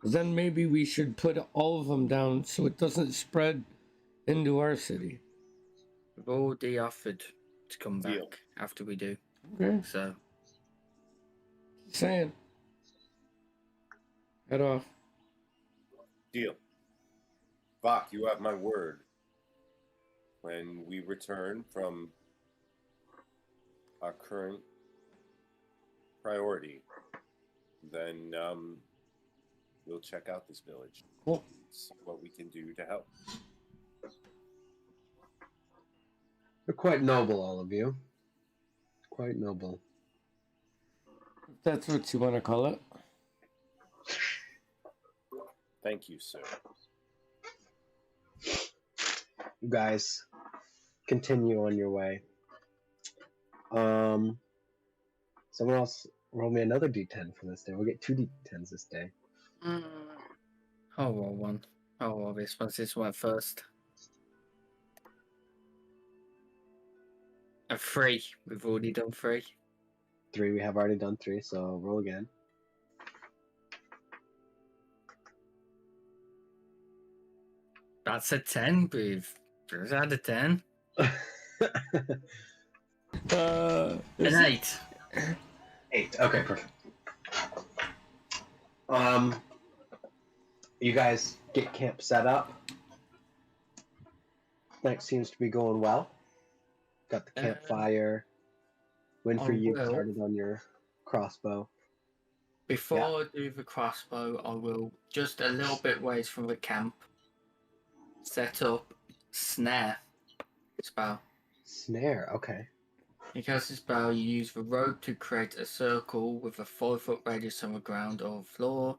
then maybe we should put all of them down so it doesn't spread into our city. We've already offered to come back Deal. after we do. Okay. So, Saying. Head off. Deal. Bach, you have my word. When we return from our current priority, then we'll check out this village. Cool. See what we can do to help. You're quite noble, all of you. Quite noble. If that's what you want to call it. Thank you, sir. You guys continue on your way. Someone else roll me another d10 for this day. We'll get 2 d10s this day. I'll roll one. I'll roll this one. This one first. A 3. We've already done 3. 3, we have already done 3, so roll again. That's a 10, but we've just had a 10. An 8. 8. Okay, perfect. You guys get camp set up. Night seems to be going well. Got the campfire. Win for you started on your crossbow. Before I do the crossbow, I will, just a little bit ways from the camp, set up snare spell. Snare, okay. Because this spell, you use the rope to create a circle with a 5-foot radius on the ground or floor.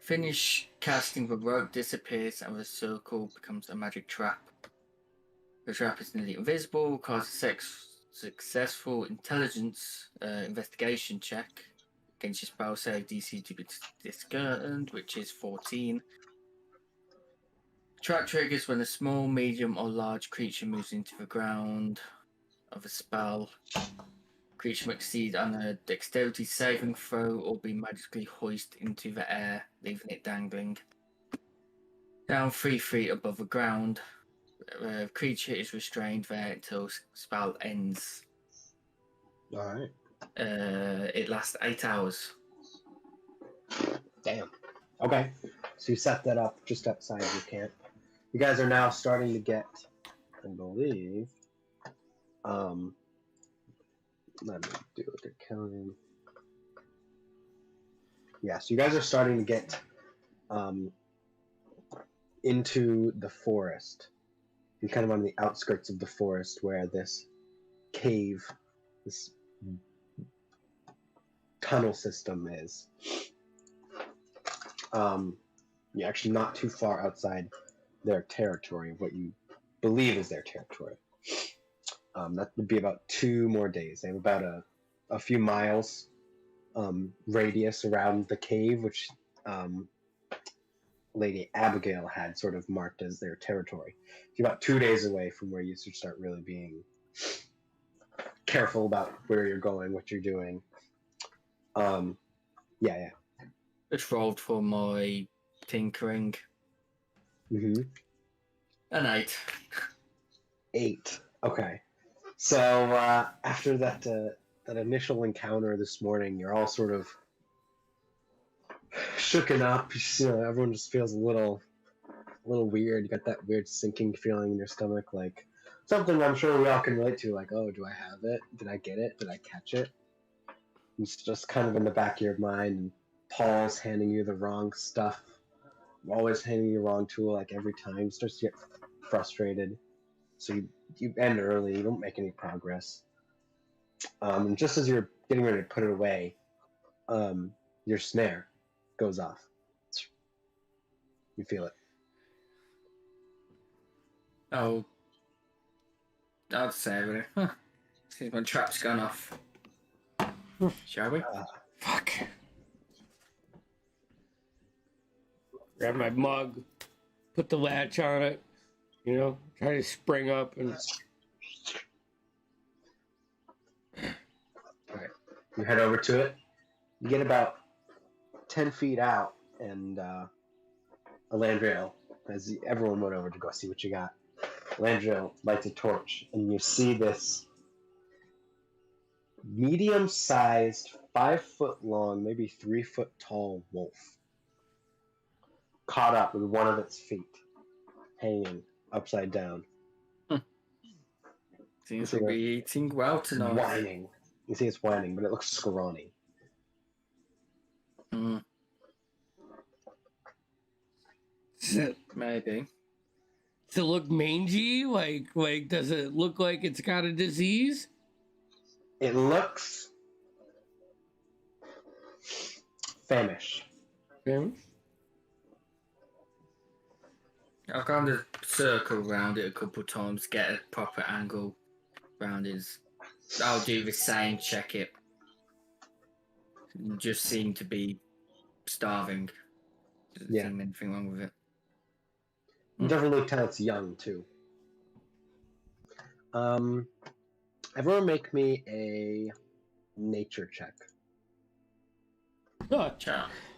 Finish casting, the rope disappears and the circle becomes a magic trap. The trap is nearly invisible, causes a successful intelligence investigation check against your spell save DC to be discerned, which is 14. Trap triggers when a small, medium, or large creature moves into the ground of a spell. Creature may exceed on a dexterity saving throw or be magically hoisted into the air, leaving it dangling. Down 3 feet above the ground. The creature is restrained there until spell ends. Alright. It lasts 8 hours. Damn. Okay. So you set that up just outside your camp. You guys are now starting to get, I believe, let me do the counting. Yeah, so you guys are starting to get into the forest. You're kind of on the outskirts of the forest where this cave, this tunnel system is. You're actually not too far outside their territory, what you believe is their territory. That would be about 2 more days. They have about a few miles radius around the cave, which Lady Abigail had sort of marked as their territory. You're about 2 days away from where you should start really being careful about where you're going, what you're doing. Yeah. Just rolled for my tinkering. Mm-hmm. An 8. 8. Okay. So after that initial encounter this morning, you're all sort of shooken up. You know, everyone just feels a little weird. You got that weird sinking feeling in your stomach, like something I'm sure we all can relate to. Like, oh, do I have it? Did I get it? Did I catch it? It's just kind of in the back of your mind. And Paul's handing you the wrong stuff. Always handing you the wrong tool, like every time. You start to get frustrated. So you end early. You don't make any progress. And just as you're getting ready to put it away, your snare goes off. You feel it. Oh, I'd say, huh. See, my trap's gone off. Shall we? Fuck. Grab my mug, put the latch on it, you know, try to spring up and. Alright. You head over to it. You get about 10 feet out, and Elandriel, as everyone went over to go see what you got, Elandriel lights a torch, and you see this medium-sized, 5-foot long, maybe 3-foot tall wolf caught up with one of its feet, hanging upside down. Seems to be eating well tonight. Whining. You see it's whining, but it looks scrawny. Maybe. Does it look mangy? Like, does it look like it's got a disease? It looks famished. Famished? I'll kind of circle around it a couple of times, get a proper angle around his. I'll do the same, check it. Just seem to be starving. Doesn't seem anything wrong with it. You definitely tell it's young too. Everyone make me a nature check. Oh,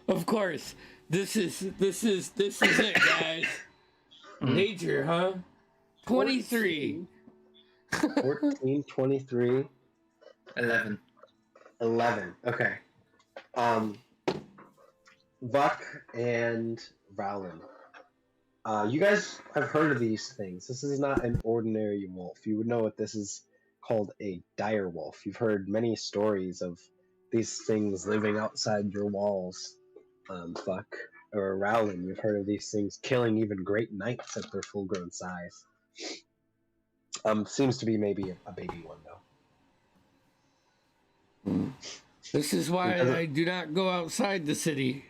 of course. This is it, guys. Nature, huh? 23. 14, 23, 11. 11. Okay. Buck and Valen. You guys have heard of these things. This is not an ordinary wolf. You would know what this is called, a dire wolf. You've heard many stories of these things living outside your walls. Buck or Rowland, you've heard of these things killing even great knights at their full-grown size. Seems to be maybe a baby one though. This is why I do not go outside the city.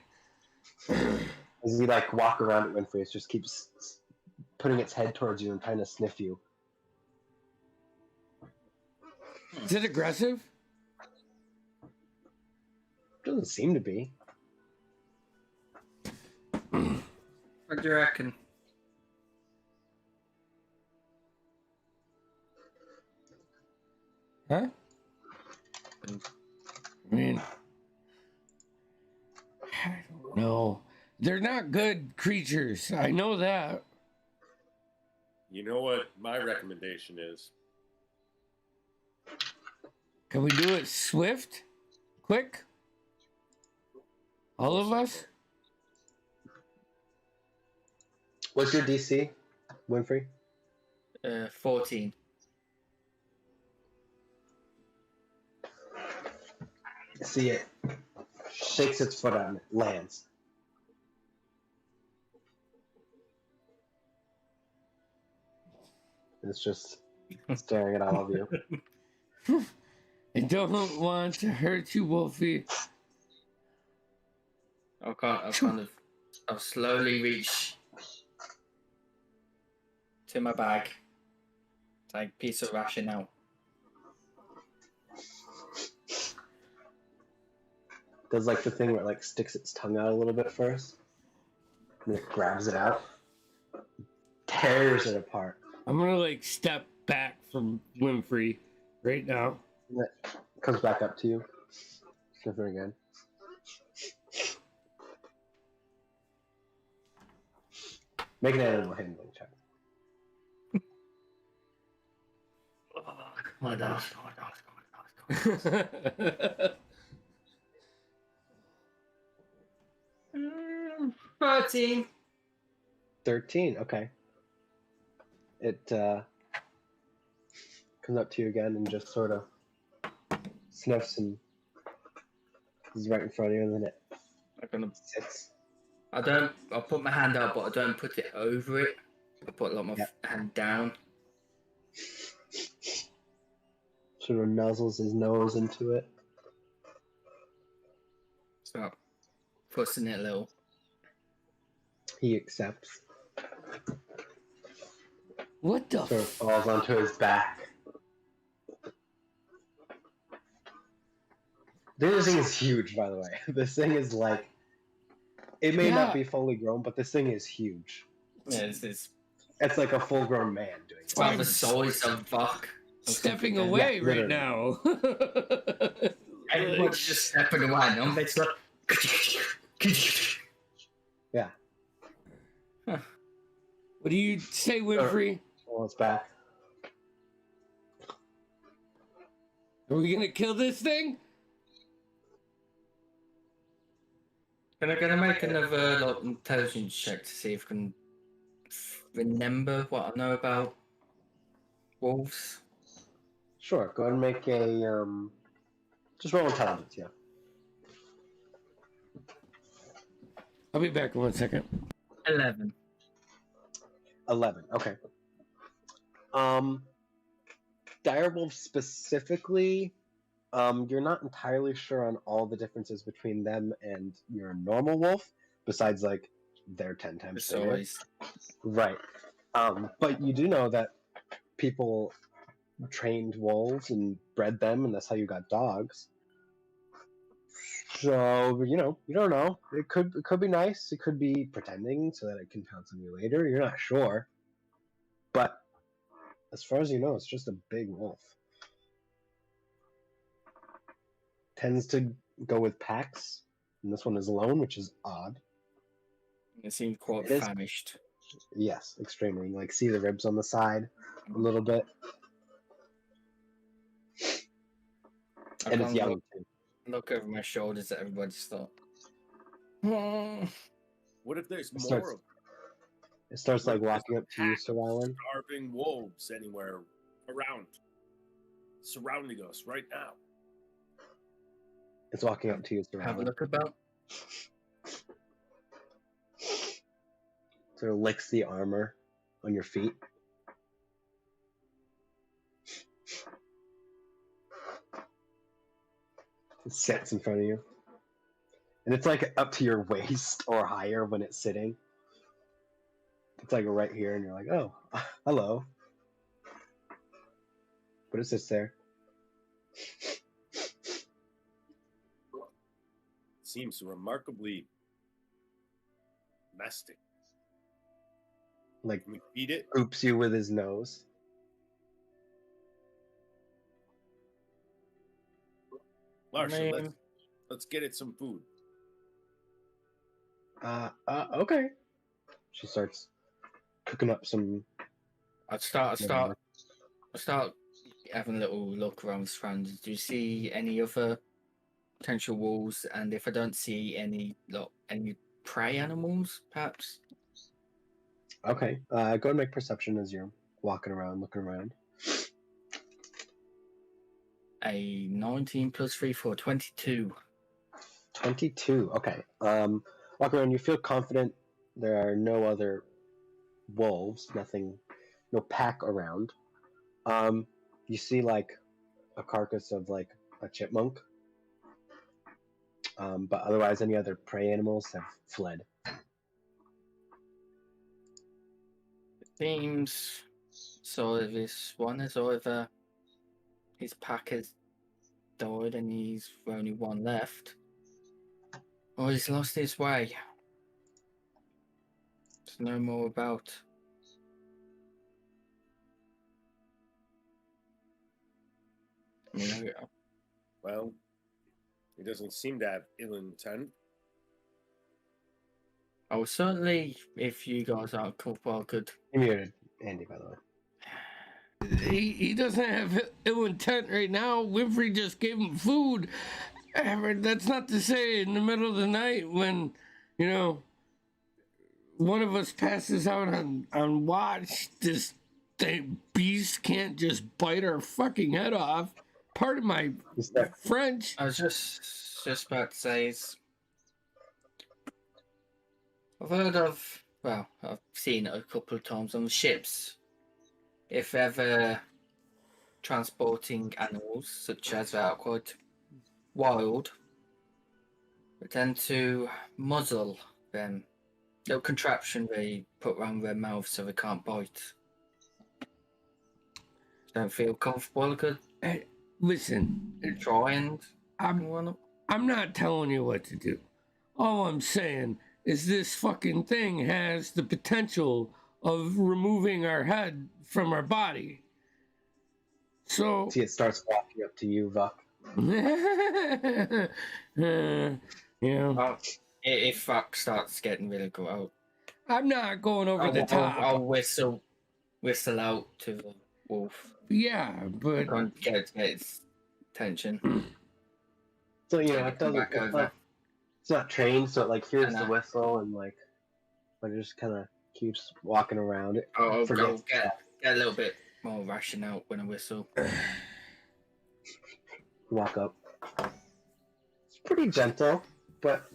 As you like walk around at Winfrey, it just keeps putting its head towards you and trying to sniff you. Is it aggressive? Doesn't seem to be. What do you reckon? Huh? I mean, I don't know. They're not good creatures. I know that. You know what my recommendation is? Can we do it swift? Quick? All of us? What's your DC, Winfrey? 14. See it. Shakes its foot on it. Lands. It's just staring at all of you. I don't want to hurt you, Wolfie. I'll slowly reach to my bag, take a piece of ration out. Does like the thing where it like sticks its tongue out a little bit first, and it grabs it out, tears it apart. I'm gonna like step back from Winfrey right now. And it comes back up to you. Sniffer again. Make an animal handling check. Come on. 13. 13, okay. It comes up to you again and just sort of sniffs and is right in front of you, and then it sits. I'll put my hand up, but I don't put it over it. I put like my hand down. Sort of nuzzles his nose into it. So, fussing it a little. He accepts. What the Sort of falls onto his back. This thing is huge, by the way. This thing is like, it may not be fully grown, but this thing is huge. Yeah, it's like a full-grown man doing it. about the size of Buck. stepping away Yeah, right literally. now? Everyone's just stepping away. No, it's like. Yeah. What do you say, Winfrey? Well, it's back. Are we gonna kill this thing? Can I make another like intelligence check to see if I can remember what I know about wolves? Sure, go ahead and make a, just roll intelligence, yeah. I'll be back in 1 second. 11. 11, okay. Direwolves specifically, you're not entirely sure on all the differences between them and your normal wolf, besides, like, they're 10 times bigger. Size. Right. But you do know that people trained wolves and bred them, and that's how you got dogs. So, you don't know. It could be nice. It could be pretending so that it can pounce on you later. You're not sure. But as far as you know, it's just a big wolf. tends to go with packs, and this one is alone, which is odd. It seems quite It is- famished. Yes, extremely. Like, see the ribs on the side a little bit, I and it's can't young too. look over my shoulders at everybody. Start. Hmm. What if there's It more starts- of It starts like What if there's walking a up to you, pack Sir of Rylan. starving wolves anywhere around, surrounding us right now? It's walking up to you, Sir Have a Rylan. look about. Sort of licks the armor on your feet. It sits in front of you. And it's like up to your waist or higher when it's sitting. It's like right here, and you're like, oh, hello. But it sits there. Seems remarkably domestic. Like, Can we feed it? oops you with his nose. Larson, mean- let's get it some food. Okay. She starts cooking up some. I'd start having a little look around the surroundings. Do you see any other potential wolves? And if I don't see any prey animals, perhaps? Okay. Go and make perception as you're walking around, looking around. A 19 plus 3 for 22. 22. Okay. Walk around. You feel confident. There are no other wolves. Nothing. No pack around. You see like a carcass of like a chipmunk. But otherwise, any other prey animals have fled. It seems sort of this one is either his pack has died and he's the only one left, or he's lost his way. There's no more about. Well, he doesn't seem to have ill intent. Oh, certainly, if you guys aren't comfortable, I could. You muted Andy, by the way. He doesn't have ill intent right now. Winfrey just gave him food. That's not to say in the middle of the night when, one of us passes out on watch, this beast can't just bite our fucking head off. Part of my Is that French. I was just about to say is I've heard of, well, I've seen it a couple of times on the ships. If ever transporting animals, such as that are quite wild, they tend to muzzle them. Little contraption they put around their mouth so they can't bite. Don't feel comfortable, could Hey, listen, try and I'm one up. I'm not telling you what to do. All I'm saying is this fucking thing has the potential of removing our head from our body. So, see? It starts walking up to you, Vuck. If fuck starts getting really good, I'm not going over the top. I'll whistle out to the wolf. Yeah, but Can't get its attention. So it Come doesn't. back over. It's not trained, so it like hears I the know. whistle and like it just kind of keeps walking around it. I'll Forget go get a little bit more ration out when I whistle. Walk up. It's pretty gentle, but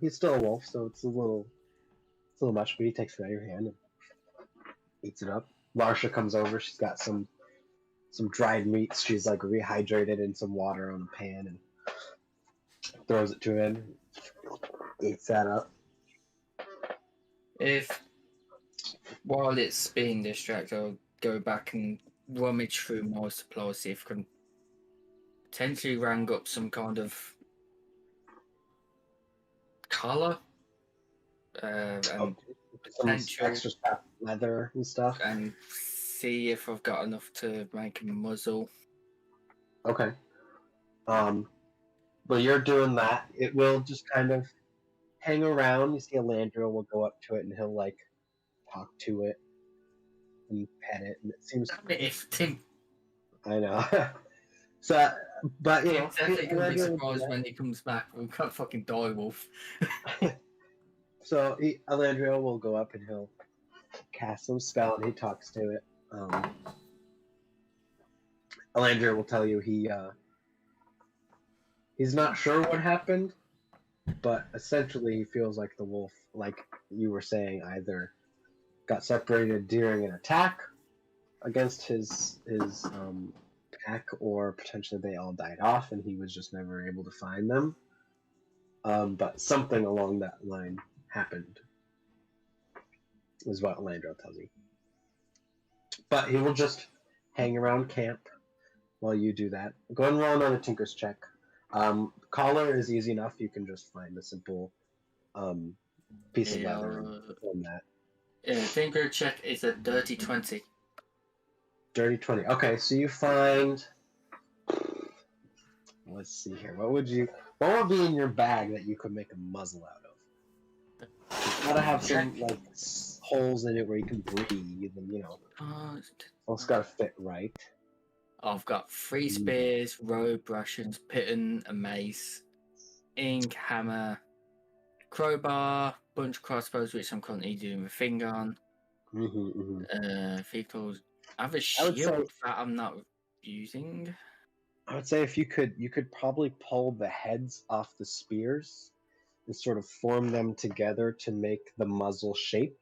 he's still a wolf, so it's a little much. But he takes it out of your hand and eats it up. Larsha comes over. She's got some dried meats. She's like rehydrated in some water on a pan and throws it to him. Eats that up. If while it's being distracted, I'll go back and rummage through my supplies, see if I can potentially round up some kind of collar and Some potential extra stuff, leather and stuff. and see if I've got enough to make a muzzle. Okay. But you're doing that. It will just kind of hang around. You see Alandra will go up to it and he'll like talk to it and pet it, and it seems. If Tim, I know. So, but you know, Tim's definitely gonna be Alandra will do surprised that. when he comes back. We've got fucking direwolf. So Alandra will go up and he'll cast some spell and he talks to it. Alandra will tell you he's not sure what happened, but essentially he feels like the wolf, like you were saying, either got separated during an attack against his pack, or potentially they all died off and he was just never able to find them. But something along that line happened, is what Alandra tells you. But he will just hang around camp while you do that. Go and roll another Tinker's check. Collar is easy enough. You can just find a simple piece of leather on that. Finger check is a dirty 20. Dirty 20. Okay, so you find. Let's see here. What would be in your bag that you could make a muzzle out of? You gotta have some like holes in it where you can breathe, and you know, it's gotta fit right. I've got 3 spears, robe, rations, pitten, a mace, ink, hammer, crowbar, bunch of crossbows, which I'm currently doing the thing on. Vehicles. I have a shield that I'm not using. I would say if you could probably pull the heads off the spears and sort of form them together to make the muzzle shape.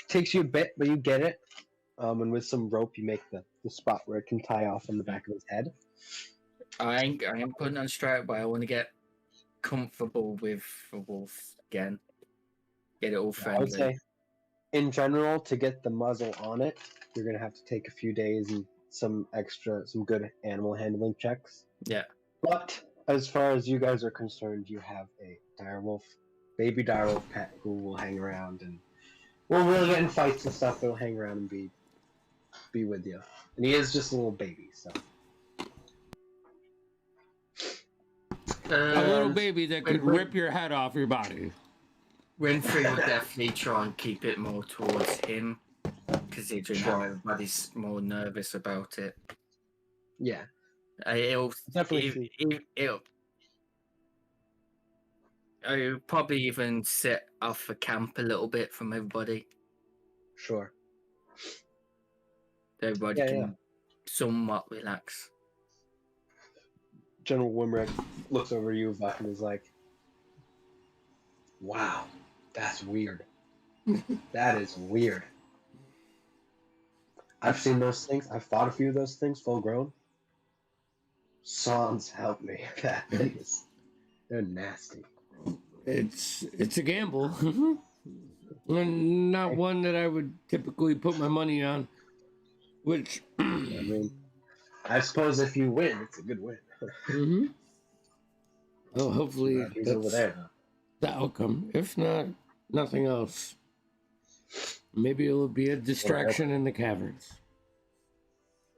Takes you a bit, but you get it. And with some rope, you make the spot where it can tie off on the back of his head. I ain't putting on straight away. I want to get comfortable with the wolf again. Get it all friendly. I would say, in general, to get the muzzle on it, you're gonna have to take a few days and some good animal handling checks. Yeah. But as far as you guys are concerned, you have a baby direwolf pet who will hang around and will really get in fights and stuff. He'll hang around and be with you. And he is just a little baby, so. A little baby that could rip your head off your body. Winfrey will definitely try and keep it more towards him, considering how everybody's more nervous about it. Yeah. It'll probably even set off the camp a little bit from everybody. Sure. Everybody can somewhat relax. General Wimrick looks over you, Vuk, and is like, wow, that's weird. That is weird. I've seen those things. I've fought a few of those things full grown. Sans help me. That thing is, they're nasty. It's a gamble. Not one that I would typically put my money on. Which I mean, I suppose if you win, it's a good win. Mm-hmm. Well, hopefully he's over there. The outcome. If not, nothing else. Maybe it'll be a distraction in the caverns.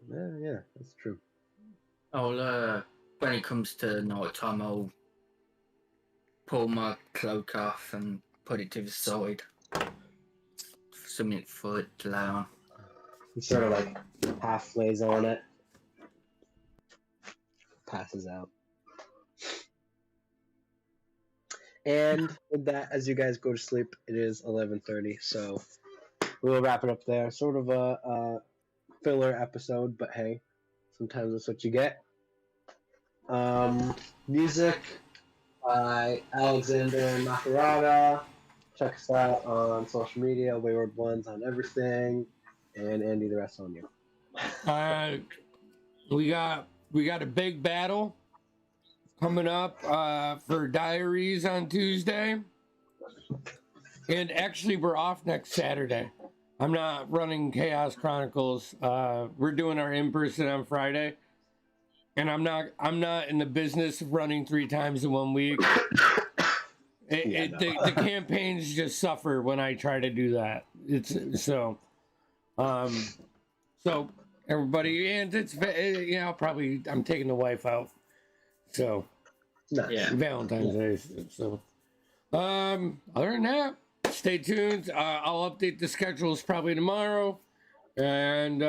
Yeah, that's true. When it comes to night time, I'll pull my cloak off and put it to the side. Something for it to lay on. He sort of like half lays on it. Passes out. And with that, as you guys go to sleep, it is 11:30, so we'll wrap it up there. Sort of a filler episode, but hey, sometimes that's what you get. Music by Alexander Nakarada. Check us out on social media, Wayward Ones on everything, and Andy, the rest on you. We got a big battle coming up for Diaries on Tuesday. And actually, we're off next Saturday. I'm not running Chaos Chronicles. We're doing our in-person on Friday. And I'm not in the business of running 3 times in 1 week. The campaigns just suffer when I try to do that. So everybody, and I'm taking the wife out So Nice. Yeah. Valentine's Day. So other than that, stay tuned. I'll update the schedules probably tomorrow. And